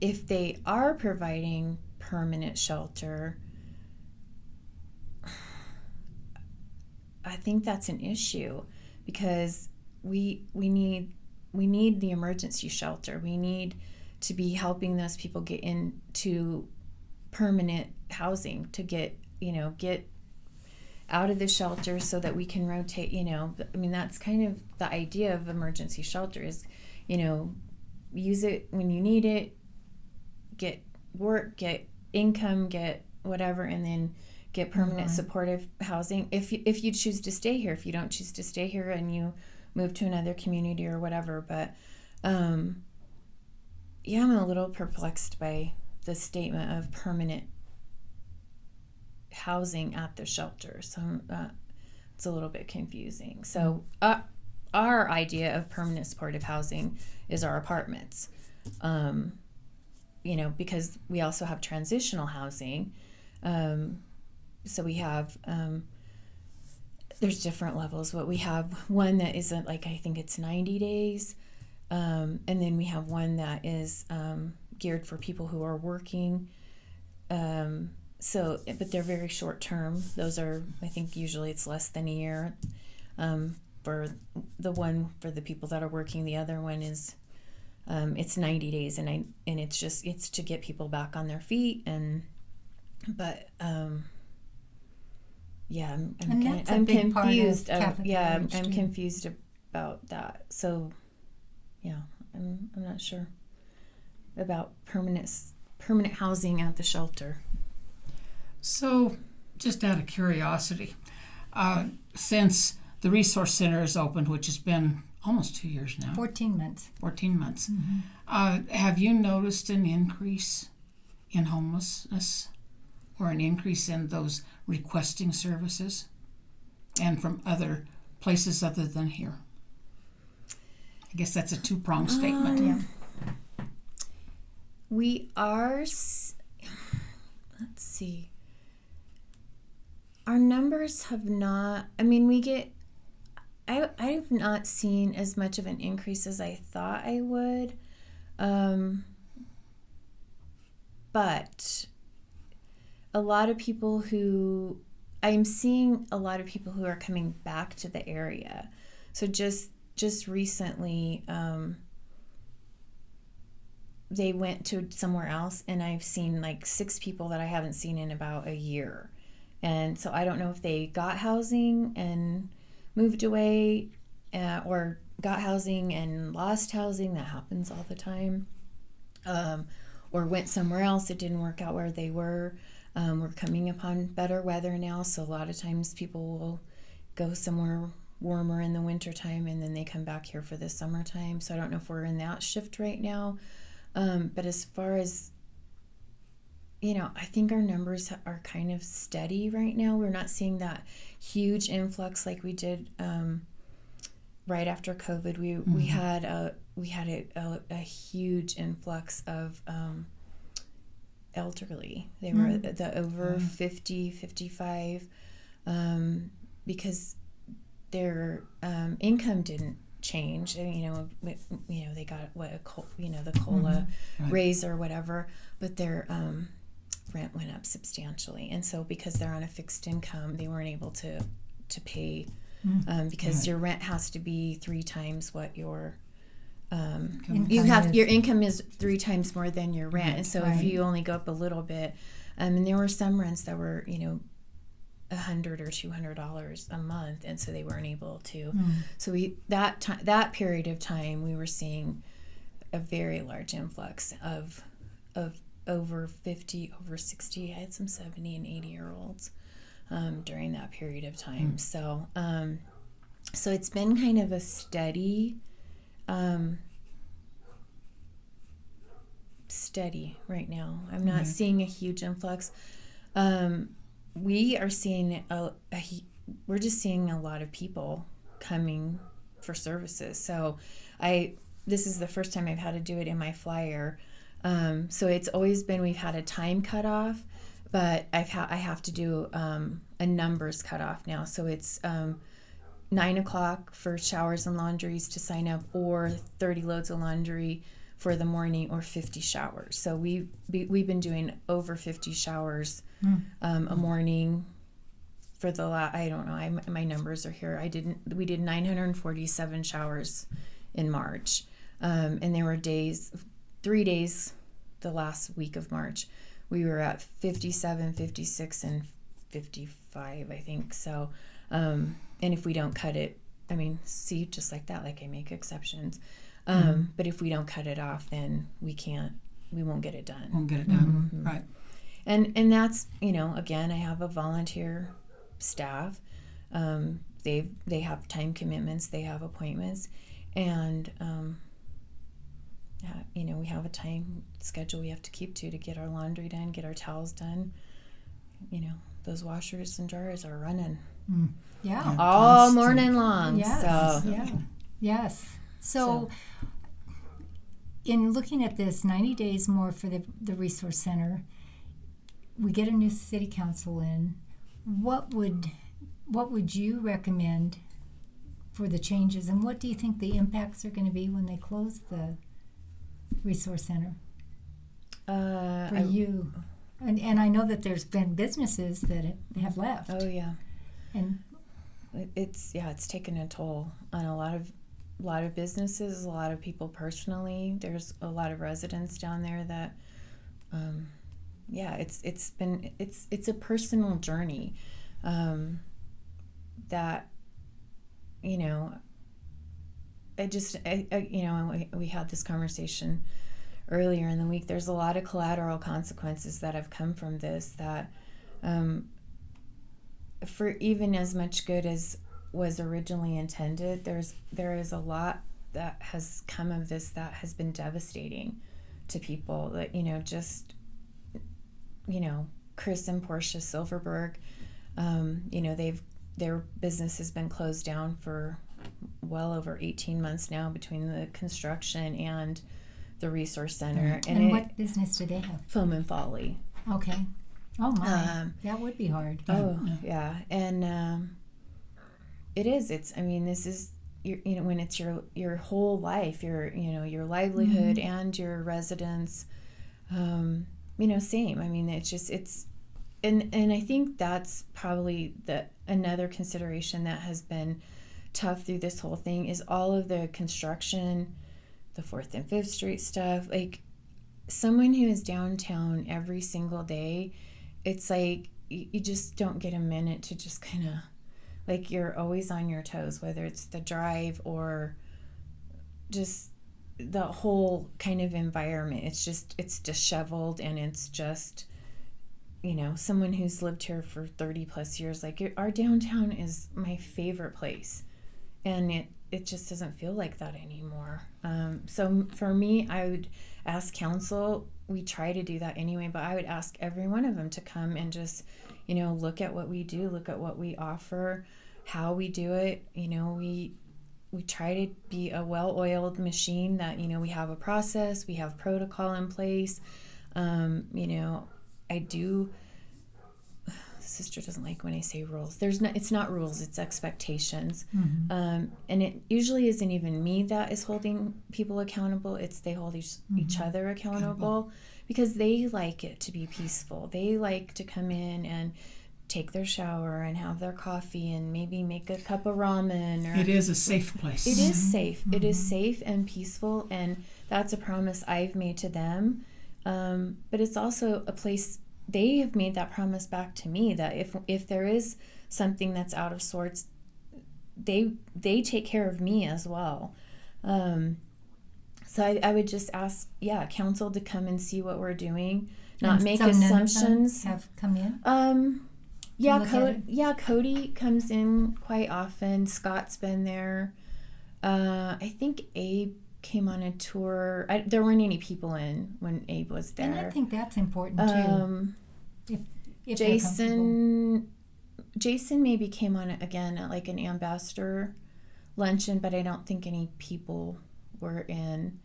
If they are providing permanent shelter, I think that's an issue, because we need the emergency shelter. We need to be helping those people get into permanent housing, to get out of the shelter so that we can rotate. That's kind of the idea of emergency shelter is, use it when you need it, get work, get income, get whatever, and then get permanent supportive housing if you choose to stay here. If you don't choose to stay here and you move to another community or whatever. But I'm a little perplexed by the statement of permanent housing at the shelter. So it's a little bit confusing. So our idea of permanent supportive housing is our apartments, because we also have transitional housing. So we have, there's different levels, but we have one that isn't I think it's 90 days. And then we have one that is geared for people who are working. But they're very short term. Those are, I think usually it's less than a year. For the one for the people that are working, the other one is, it's 90 days, and it's to get people back on their feet. I'm confused. I'm confused about that. So, yeah, I'm not sure about permanent housing at the shelter. So, just out of curiosity, since the resource center is opened, which has been almost 2 years now. 14 months. 14 months. Have you noticed an increase in homelessness or an increase in those requesting services and from other places other than here? I guess that's a two-pronged statement. Yeah. We are, let's see. Our numbers have not, I've not seen as much of an increase as I thought I would. But I'm seeing a lot of people who are coming back to the area. So just recently, they went to somewhere else, and I've seen like 6 people that I haven't seen in about a year. And so I don't know if they got housing and moved away, or got housing and lost housing. That happens all the time. Or went somewhere else. It didn't work out where they were. We're coming upon better weather now, so a lot of times people will go somewhere warmer in the wintertime, and then they come back here for the summertime. So I don't know if we're in that shift right now. But as far as, I think our numbers are kind of steady right now. We're not seeing that huge influx like we did right after COVID. We had a huge influx of elderly. They were the over 50, 55, because their income didn't change. They got the COLA raise or whatever, but their rent went up substantially. And so because they're on a fixed income, they weren't able to pay, because your rent has to be 3 times what your your income is 3 times more than your rent. And so if you only go up a little bit, and there were some rents that were $100 or $200 a month, and so they weren't able to. So that period of time, we were seeing a very large influx of over 50, over 60. I had some 70 and 80-year-olds during that period of time. So it's been kind of a steady right now. I'm not seeing a huge influx. We are seeing we're just seeing a lot of people coming for services. So this is the first time I've had to do it in my flyer. So it's always been, we've had a time cutoff, but I have to do a numbers cutoff now. So it's 9 o'clock for showers and laundries to sign up, or 30 loads of laundry for the morning, or 50 showers. So we've been doing over 50 showers a morning for the I don't know, my numbers are here. We did 947 showers in March, and there were 3 days the last week of March we were at 57, 56, and 55, I think. So and if we don't cut it, just like that, like I make exceptions. But if we don't cut it off, then we won't get it done. Won't get it done, right. And that's, again, I have a volunteer staff. They have time commitments, they have appointments, and we have a time schedule we have to keep to get our laundry done, get our towels done. Those washers and dryers are running all morning long. Yes. So. Yes. So, in looking at this, 90 days more for the resource center, we get a new city council in. What would you recommend for the changes, and what do you think the impacts are going to be when they close the resource center for you? And I know that there's been businesses that have left. Oh yeah, and it's taken a toll on a lot of businesses, a lot of people personally. There's a lot of residents down there that it's a personal journey that we had this conversation earlier in the week. There's a lot of collateral consequences that have come from this, that for even as much good as was originally intended. There is a lot that has come of this that has been devastating to people. That just Chris and Portia Silverberg, their business has been closed down for well over 18 months now between the construction and the resource center. And what business do they have? Foam and Folly. Okay. Oh my, that would be hard. Oh yeah, and it is. It's. I mean, this is when it's your whole life, your livelihood and your residence. Same. I mean, and I think that's probably another consideration that has been tough through this whole thing is all of the construction, the 4th and 5th Street stuff. Like someone who is downtown every single day, it's like you just don't get a minute to just kind of like you're always on your toes, whether it's the drive or just the whole kind of environment. It's disheveled, and it's just someone who's lived here for 30 plus years, like our downtown is my favorite place, and it just doesn't feel like that anymore. So for me, I would ask council, we try to do that anyway, but I would ask every one of them to come and just look at what we do, look at what we offer, how we do it. We try to be a well-oiled machine that we have a process, we have protocol in place. I do. Sister doesn't like when I say rules. It's not rules, it's expectations. And it usually isn't even me that is holding people accountable. It's they hold each other accountable because they like it to be peaceful. They like to come in and take their shower and have their coffee and maybe make a cup of ramen. It is a safe place. It is safe. It is safe and peaceful, and that's a promise I've made to them. But it's also a place they have made that promise back to me that if there is something that's out of sorts, they take care of me as well. So I would just ask, council to come and see what we're doing, not And make so assumptions. None of them have come in. Cody comes in quite often. Scott's been there. I think Abe came on a tour. There weren't any people in when Abe was there. And I think that's important too. If Jason maybe came on it again at like an ambassador luncheon, but I don't think any people were in.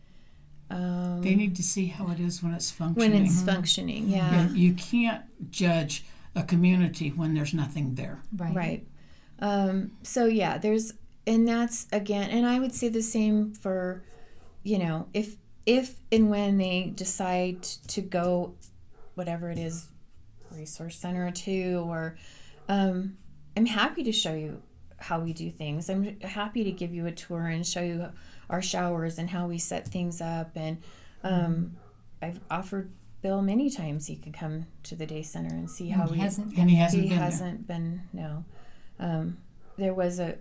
They need to see how it is when it's functioning. Yeah. You can't judge a community when there's nothing there. Right. So yeah, and that's again, and I would say the same for, if and when they decide to go, whatever it is, resource center too, or I'm happy to show you how we do things. I'm happy to give you a tour and show you our showers and how we set things up. And I've offered Bill many times he could come to the day center and see how he hasn't been. No. There was a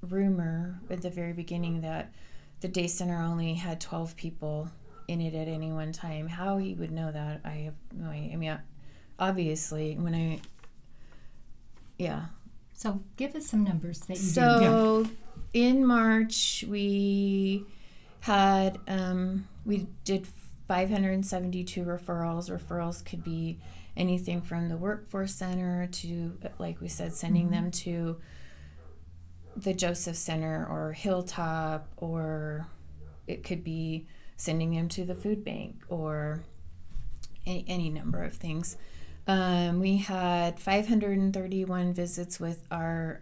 rumor at the very beginning that the day center only had 12 people in it at any one time. How he would know that, I have no idea. I mean, obviously, So give us some numbers that you do. So in March, we had, we did 572 referrals. Referrals could be anything from the workforce center to, like we said, sending them to the Joseph Center or Hilltop, or it could be sending them to the food bank or any number of things. We had 531 visits with our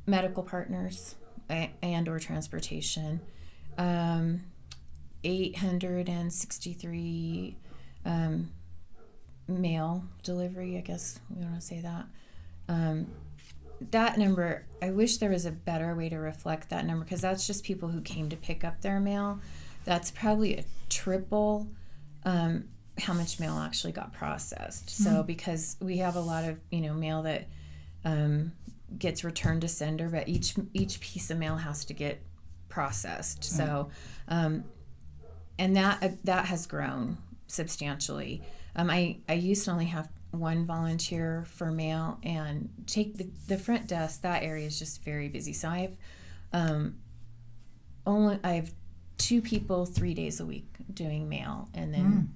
medical partners and or transportation. 863 mail delivery, I guess we want to say that. That number, I wish there was a better way to reflect that number, because that's just people who came to pick up their mail. That's probably a triple how much mail actually got processed. So because we have a lot of mail that gets returned to sender, but each piece of mail has to get processed. So and that has grown substantially. I used to only have one volunteer for mail and take the front desk. That area is just very busy. So I have 2 people 3 days a week doing mail, and then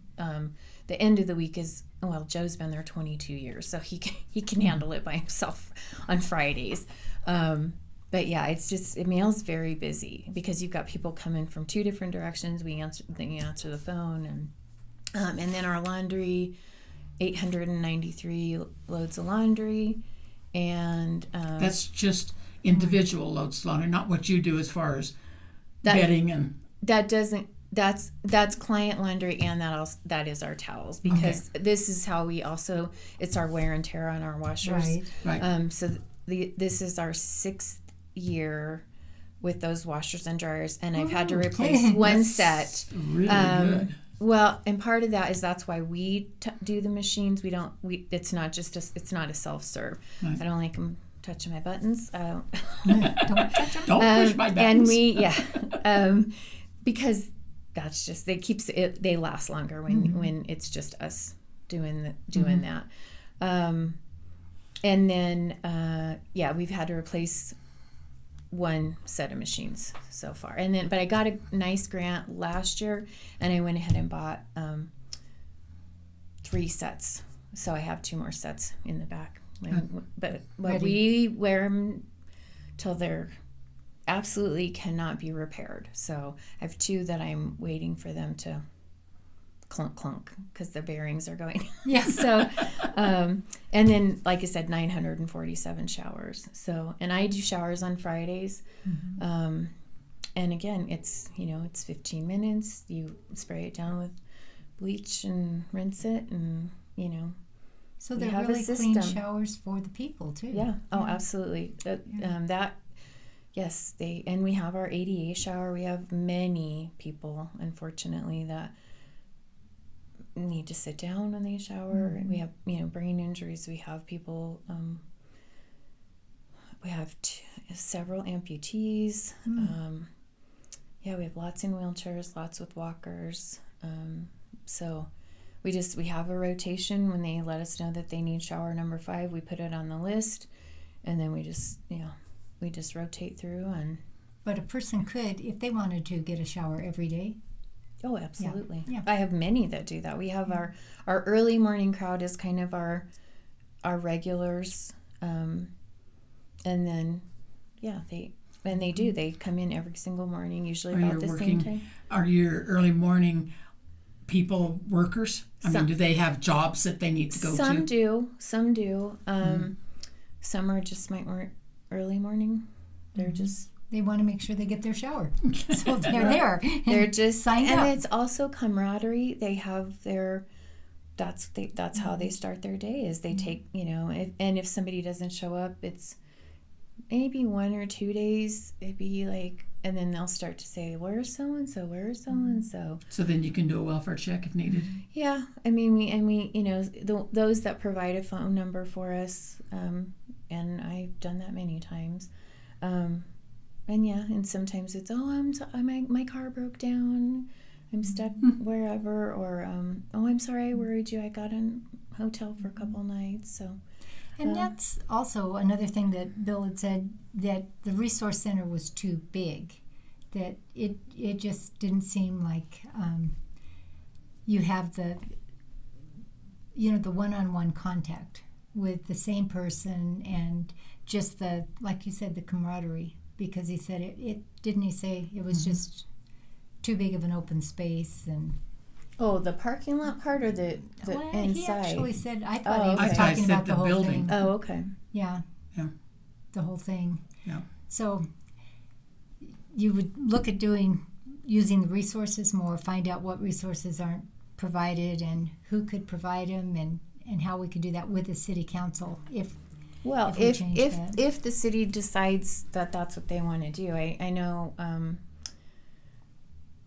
the end of the week is, well, Joe's been there 22 years, so he can handle it by himself on Fridays. But yeah, it's just, mail's very busy because you've got people coming from 2 different directions. They answer the phone, and then our laundry, 893 loads of laundry, and that's just individual loads of laundry, not what you do as far as bedding and. That's client laundry, and that is our towels, because this is how it's our wear and tear on our washers. Right. So this is our 6th year with those washers and dryers, and I've had to replace one set. Really good. Well, and part of that is that's why we do the machines. It's not a self-serve. Right. I don't like them touching my buttons. Don't touch them. Don't push my buttons. And because that's just, they last longer when it's just us doing that. And then we've had to replace one set of machines so far, but I got a nice grant last year, and I went ahead and bought 3 sets, so I have 2 more sets in the back. But we wear them till they're absolutely cannot be repaired. So I have 2 that I'm waiting for them to clunk clunk because the bearings are going. Yeah. So, and then, like I said, 947 showers. So, and I do showers on Fridays. And again, it's 15 minutes. You spray it down with bleach and rinse it, and So they're really clean showers for the people too. Yeah. Oh, absolutely. Yes, and we have our ADA shower. We have many people, unfortunately, that need to sit down when they shower. We have, brain injuries. We have people, we have several amputees. We have lots in wheelchairs, lots with walkers. So we have a rotation. When they let us know that they need shower number 5, we put it on the list, and then we just rotate through. But a person could, if they wanted to, get a shower every day. Oh, absolutely. Yeah. I have many that do that. We have our early morning crowd is kind of our regulars, and then they come in every single morning, usually about the same time. Are your early morning people workers? Do they have jobs that they need to go to? Some do. Some are just my early morning. They're just, they want to make sure they get their shower. So they're there. They're just signed up. And it's also camaraderie. They have that's how they start their day, is they take, if somebody doesn't show up, it's maybe 1 or 2 days, it'd be like, and then they'll start to say, where's so-and-so, where's so-and-so? So then you can do a welfare check if needed. Yeah. We those that provide a phone number for us, and I've done that many times. And sometimes it's, my car broke down, I'm stuck wherever, or I'm sorry, I worried you, I got in a hotel for a couple nights. So, and that's also another thing that Bill had said, that the resource center was too big, that it just didn't seem like you have the one-on-one contact with the same person, and just the, like you said, the camaraderie, because he said it was just too big of an open space. And the parking lot part, or the inside? He actually said, I thought he was okay. talking about the the whole building. thing. Oh, okay. Yeah. Yeah. The whole thing. Yeah. So you would look at using the resources more, find out what resources aren't provided and who could provide them, and how we could do that with the city council if the city decides that that's what they want to do. I know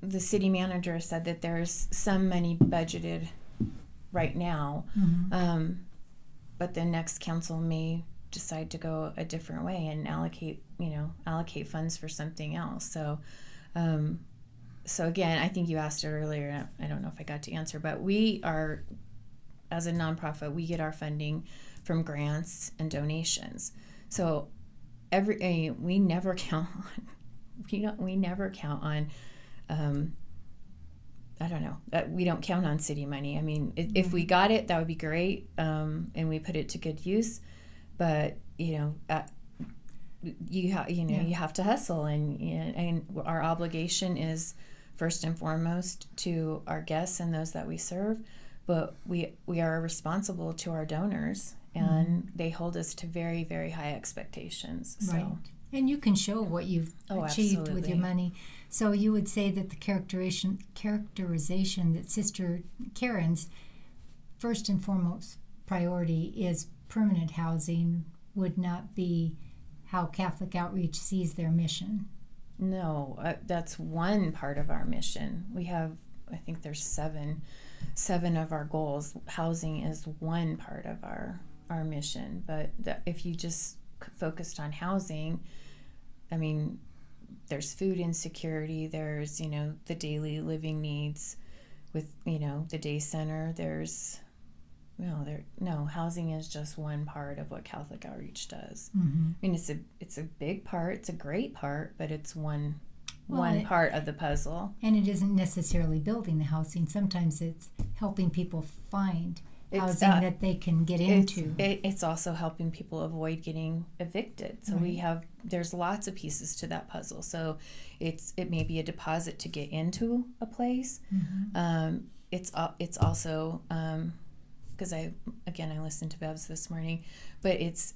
the city manager said that there's some money budgeted right now, but the next council may decide to go a different way and allocate funds for something else. So again, I think you asked it earlier, I don't know if I got to answer, but we are as a nonprofit, we get our funding from grants and donations. So we never count on we never count on I don't know. We don't count on city money. I mean, if we got it, that would be great, and we put it to good use. But you have to hustle, and our obligation is first and foremost to our guests and those that we serve. But we are responsible to our donors, and they hold us to very, very high expectations. So. Right. And you can show what you've achieved absolutely. with your money. So you would say that the characterization that Sister Karen's first and foremost priority is permanent housing would not be how Catholic Outreach sees their mission. No, that's one part of our mission. We have, I think there's seven of our goals. Housing is one part of our mission. But if you just focused on housing, I mean, there's food insecurity, there's, the daily living needs with, the day center. There's, housing is just one part of what Catholic Outreach does. Mm-hmm. I mean, it's a big part, it's a great part, but it's one part of the puzzle. And it isn't necessarily building the housing. Sometimes it's helping people find housing that they can get into. It's also helping people avoid getting evicted. So there's lots of pieces to that puzzle. So it may be a deposit to get into a place. Mm-hmm. It's also because I listened to Bev's this morning, but it's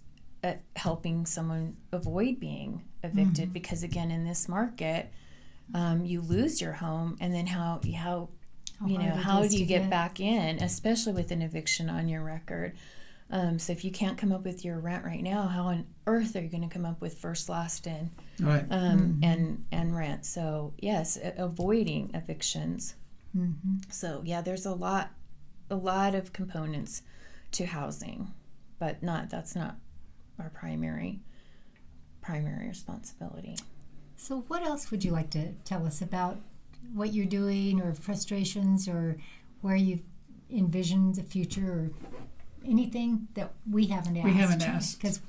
helping someone avoid being evicted. Mm-hmm. Because again, in this market, you lose your home, and then how do you get back in, especially with an eviction on your record? So if you can't come up with your rent right now, how on earth are you going to come up with first, last, and and rent? So yes, avoiding evictions. Mm-hmm. So yeah, there's a lot of components to housing, but that's not our primary responsibility. So what else would you like to tell us about what you're doing, or frustrations, or where you envision the future, or anything that we haven't asked? Because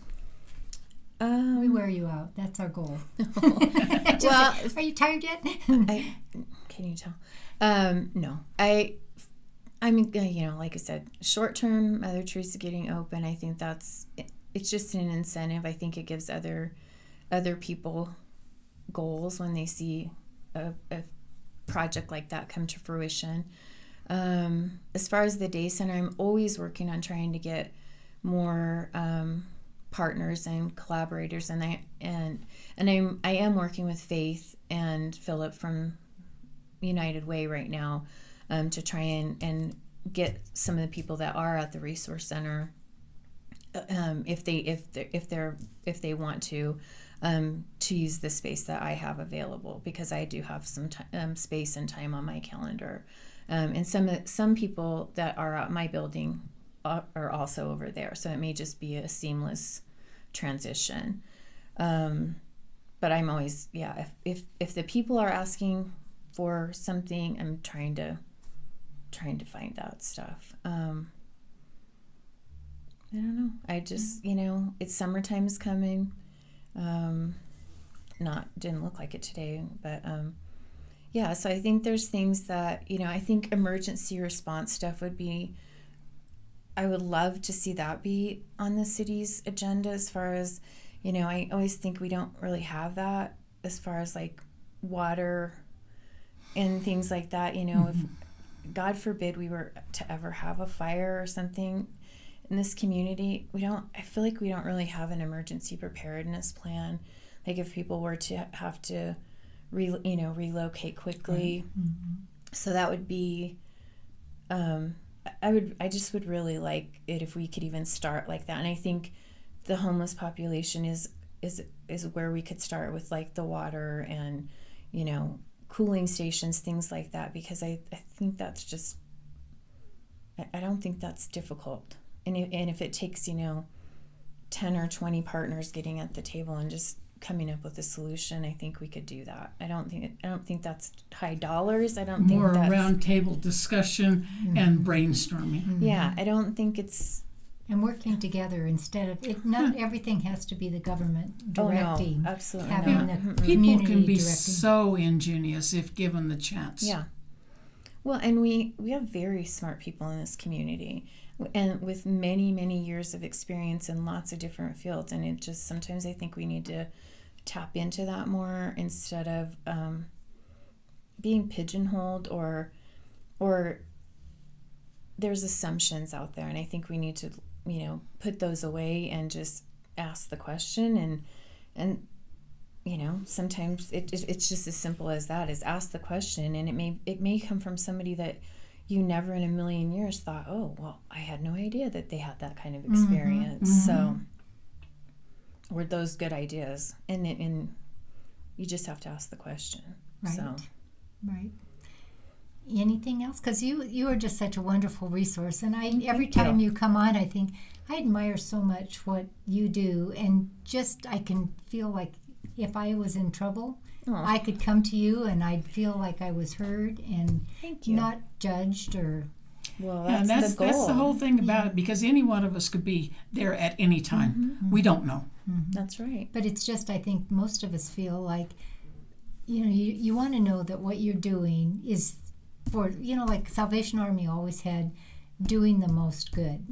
we wear you out. That's our goal. Are you tired yet? Can you tell? No. I mean, like I said, short term, Mother Teresa getting open, I think it's just an incentive. I think it gives other people goals when they see a project like that come to fruition. As far as the day center, I'm always working on trying to get more partners and collaborators, and I am working with Faith and Philip from United Way right now to try and get some of the people that are at the resource center, if they want to use the space that I have available, because I do have some space and time on my calendar, and some people that are at my building are also over there, so it may just be a seamless transition. But I'm always if the people are asking for something, I'm trying to find that stuff. I don't know. I just it's summertime is coming. Didn't look like it today, but so I think there's things that I think emergency response stuff would be, I would love to see that be on the city's agenda, as far as I always think we don't really have that, as far as like water and things like that. If God forbid we were to ever have a fire or something in this community, I feel like we don't really have an emergency preparedness plan. Like if people were to have to relocate quickly. Mm-hmm. So that would be I just would really like it if we could even start like that. And I think the homeless population is where we could start with, like the water and cooling stations, things like that, because I think that's just, I don't think that's difficult. And if it takes 10 or 20 partners getting at the table and just coming up with a solution, I think we could do that. I don't think that's high dollars. I don't think More that's round table discussion and brainstorming. Yeah, I don't think it's And working together instead of it. Not everything has to be the government directing. Oh no, absolutely having not. the People community can be directing. so ingenious if given the chance. Yeah. Well, and we have very smart people in this community, and with many, many years of experience in lots of different fields. And it just, sometimes I think we need to tap into that more instead of being pigeonholed or there's assumptions out there. And I think we need to, put those away and just ask the question. And sometimes it's just as simple as that, is ask the question, and it may come from somebody that you never in a million years thought, oh, well, I had no idea that they had that kind of experience. So were those good ideas? And you just have to ask the question. Right. So. Right. Anything else? Because you are just such a wonderful resource, and every Thank you. time you come on, I think I admire so much what you do, and just I can feel like if I was in trouble, I could come to you, and I'd feel like I was heard and Thank you. not judged or. Well, And that's the goal. that's the whole thing about it, because any one of us could be there at any time. We don't know. That's right. But it's just, I think most of us feel like, you want to know that what you're doing is for, like Salvation Army always had doing the most good.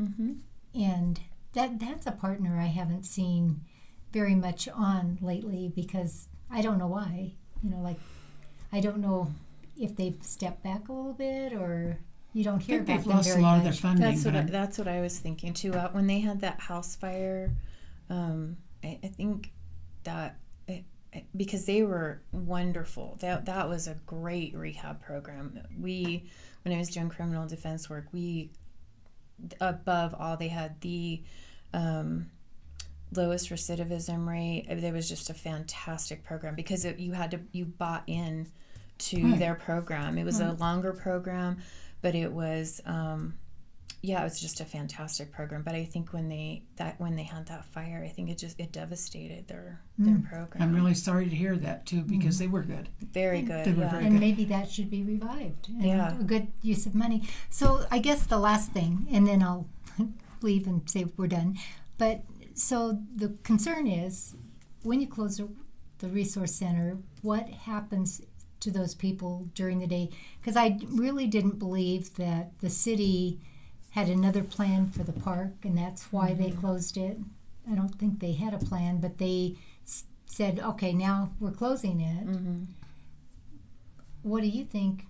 And that's a partner I haven't seen very much on lately, because I don't know why. I don't know if they've stepped back a little bit, or you don't I hear think about they've them lost very a lot of much. their funding. That's what I was thinking too. When they had that house fire, I think that because they were wonderful. That was a great rehab program. When I was doing criminal defense work, above all, they had the lowest recidivism rate. It was just a fantastic program because you bought in to their program. It was a longer program, but it was it was just a fantastic program. But I think when they had that fire, I think it devastated their program. I'm really sorry to hear that too, because they were good. Very good. They were yeah. very And good. maybe that should be revived. And Yeah. a good use of money. So I guess the last thing, and then I'll leave and say we're done. But so the concern is, when you close the resource center, what happens to those people during the day? Because I really didn't believe that the city had another plan for the park, and that's why they closed it. I don't think they had a plan, but they said, okay, now we're closing it. What do you think?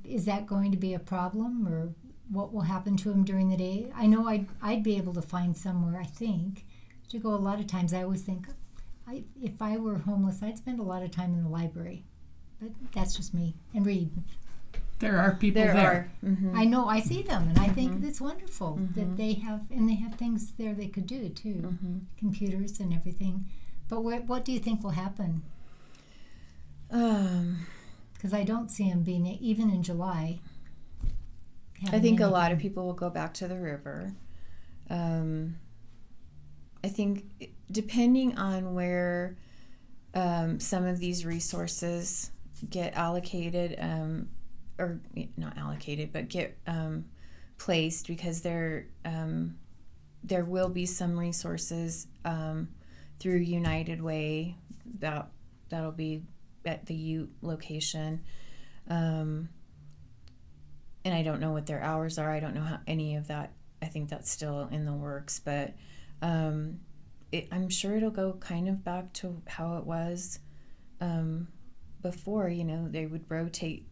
Is that going to be a problem, or what will happen to them during the day? I know I'd be able to find somewhere, I think, to go. A lot of times I always think, if I were homeless, I'd spend a lot of time in the library. But that's just me. And read. There are people there. I know, I see them, and I think it's wonderful that they have things there they could do too, computers and everything. But what do you think will happen? Because I don't see them being, even in July. I think a lot of people will go back to the river. I think depending on where some of these resources get allocated, or not allocated, but get placed, because there will be some resources through United Way that'll be at the Ute location, and I don't know what their hours are. I don't know how any of that. I think that's still in the works, but I'm sure it'll go kind of back to how it was before. They would rotate.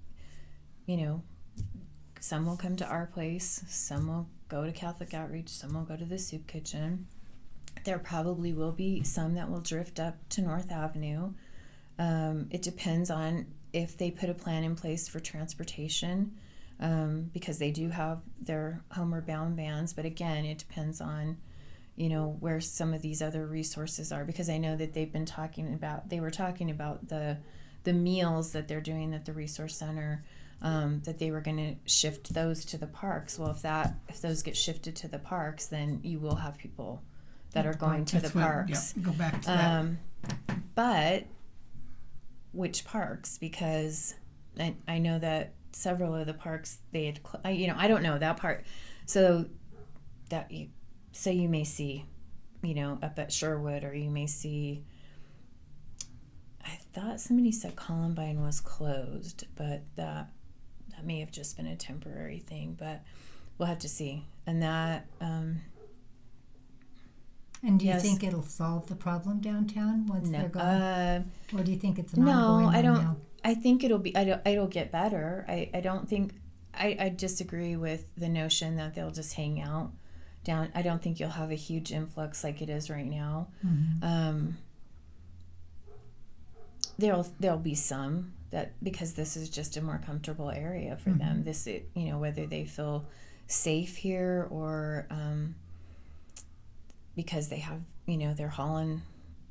Some will come to our place, some will go to Catholic Outreach, some will go to the soup kitchen. There probably will be some that will drift up to North Avenue. It depends on if they put a plan in place for transportation, because they do have their homeward bound vans. But again, it depends on, where some of these other resources are, because I know that they were talking about the meals that they're doing at the resource center. That they were going to shift those to the parks. Well, if those get shifted to the parks, then you will have people that are going to the parks. Go back to that. but which parks? Because I know that several of the parks they had, I don't know that part. So you may see, up at Sherwood, or you may see. I thought somebody said Columbine was closed, but that may have just been a temporary thing. But we'll have to see. And that. And do you Yes. think it'll solve the problem downtown once No, they're gone? Or do you think it's an ongoing no, one I don't. now? I think it'll get better. I don't think. I disagree with the notion that they'll just hang out down. I don't think you'll have a huge influx like it is right now. Mm-hmm. There'll be some that, because this is just a more comfortable area for them. Whether they feel safe here, or because they have, they're hauling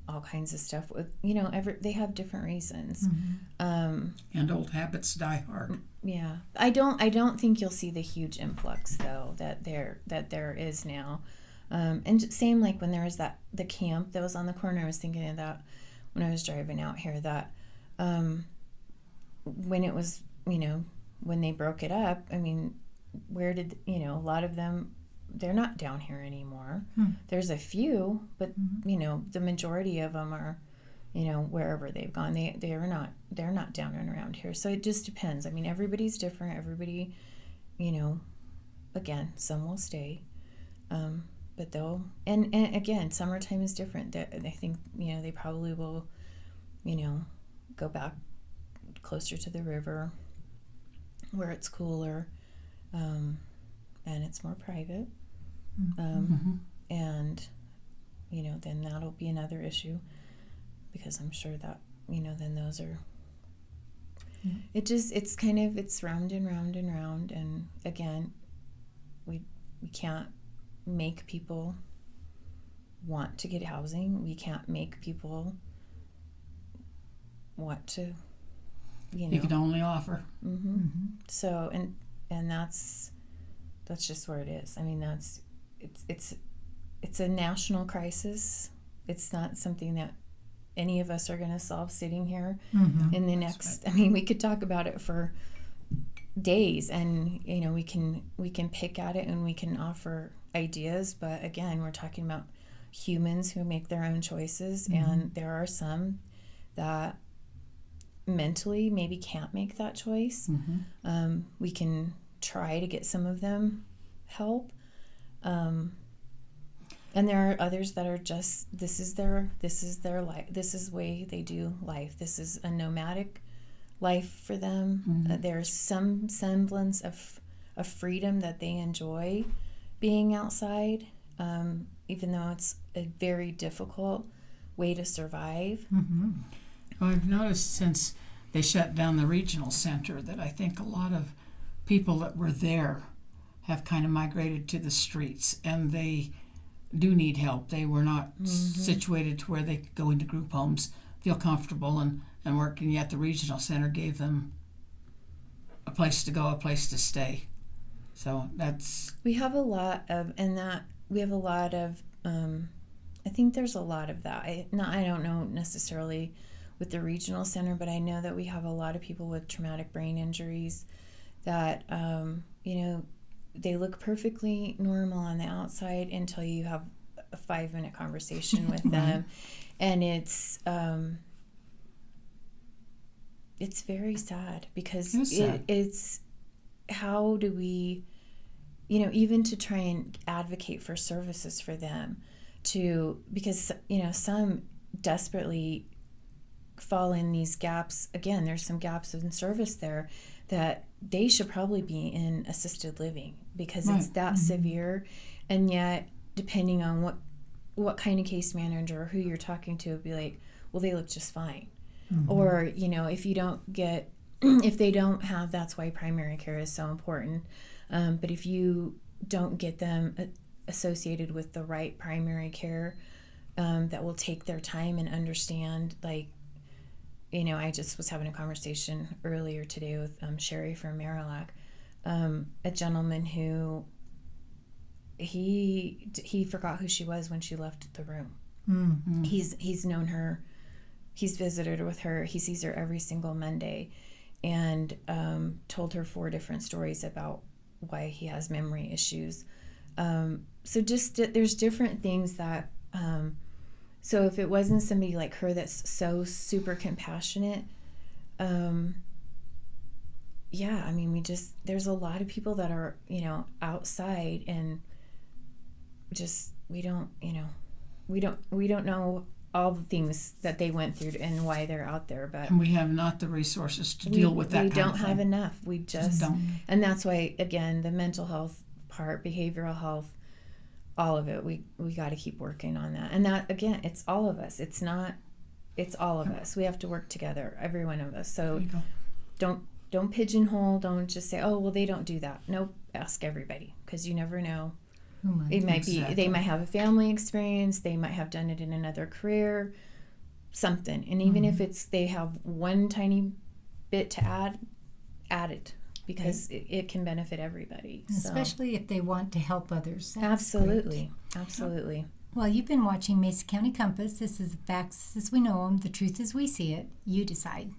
all kinds of stuff with, they have different reasons. Mm-hmm. And old habits die hard. Yeah, I don't think you'll see the huge influx though that there is now, and same like when there was the camp that was on the corner. I was thinking of that when I was driving out here. That when it was, when they broke it up. I mean, where did a lot of them? They're not down here anymore. There's a few, but the majority of them are, wherever they've gone. They're not down and around here. So it just depends. I mean, everybody's different. Everybody, again, some will stay, but they'll and again, summertime is different. I think they probably will, go back closer to the river, where it's cooler, and it's more private. And then that'll be another issue, because I'm sure that then those are it's round and round and round. And again, we can't make people want to get housing. We can't make people want to You can only offer. So and that's just where it is. I mean, it's a national crisis. It's not something that any of us are going to solve sitting here in the next. Right. I mean, we could talk about it for days, and we can pick at it and we can offer ideas. But again, we're talking about humans who make their own choices, and there are some that mentally maybe can't make that choice. We can try to get some of them help. And there are others that are just, this is their life. This is the way they do life. This is a nomadic life for them. There's some semblance of freedom that they enjoy being outside, even though it's a very difficult way to survive. Well, I've noticed since they shut down the regional center that I think a lot of people that were there have kind of migrated to the streets, and they do need help. They were not situated to where they could go into group homes, feel comfortable, and work, and yet the regional center gave them a place to go, a place to stay. So we have a lot of, I think there's a lot of that. I don't know necessarily with the regional center, but I know that we have a lot of people with traumatic brain injuries that, they look perfectly normal on the outside until you have a 5-minute conversation with them. And it's very sad, because it's how do we, even to try and advocate for services for them, because some desperately fall in these gaps. Again, there's some gaps in service there that they should probably be in assisted living, because it's that severe. And yet, depending on what kind of case manager or who you're talking to, would be like, well, they look just fine. Or if you don't get, if they don't have, that's why primary care is so important. But if you don't get them associated with the right primary care, that will take their time and understand, like, I just was having a conversation earlier today with Sherry from Marillac, a gentleman who he forgot who she was when she left the room. He's known her he's visited with her. He sees her every single Monday, and told her 4 different stories about why he has memory issues. So just there's different things that, so if it wasn't somebody like her that's so super compassionate, yeah, I mean, there's a lot of people that are, outside, and just, we don't know all the things that they went through and why they're out there, but And we have not the resources to deal with that we kind of don't thing. have enough. We just don't. And that's why, again, the mental health part, behavioral health, all of it, we got to keep working on that. And that, again, it's all of us. It's all of us. We have to work together, every one of us. So There you go. don't pigeonhole. Don't just say, oh, well, they don't do that. Nope. Ask everybody, because you never know. Who might? It might Exactly. be, they might have a family experience. They might have done it in another career, something. And even if they have one tiny bit to add it, because it can benefit everybody. So. Especially if they want to help others. That's Absolutely. great. Absolutely. Well, you've been watching Mesa County Compass. This is the facts as we know them, the truth as we see it. You decide.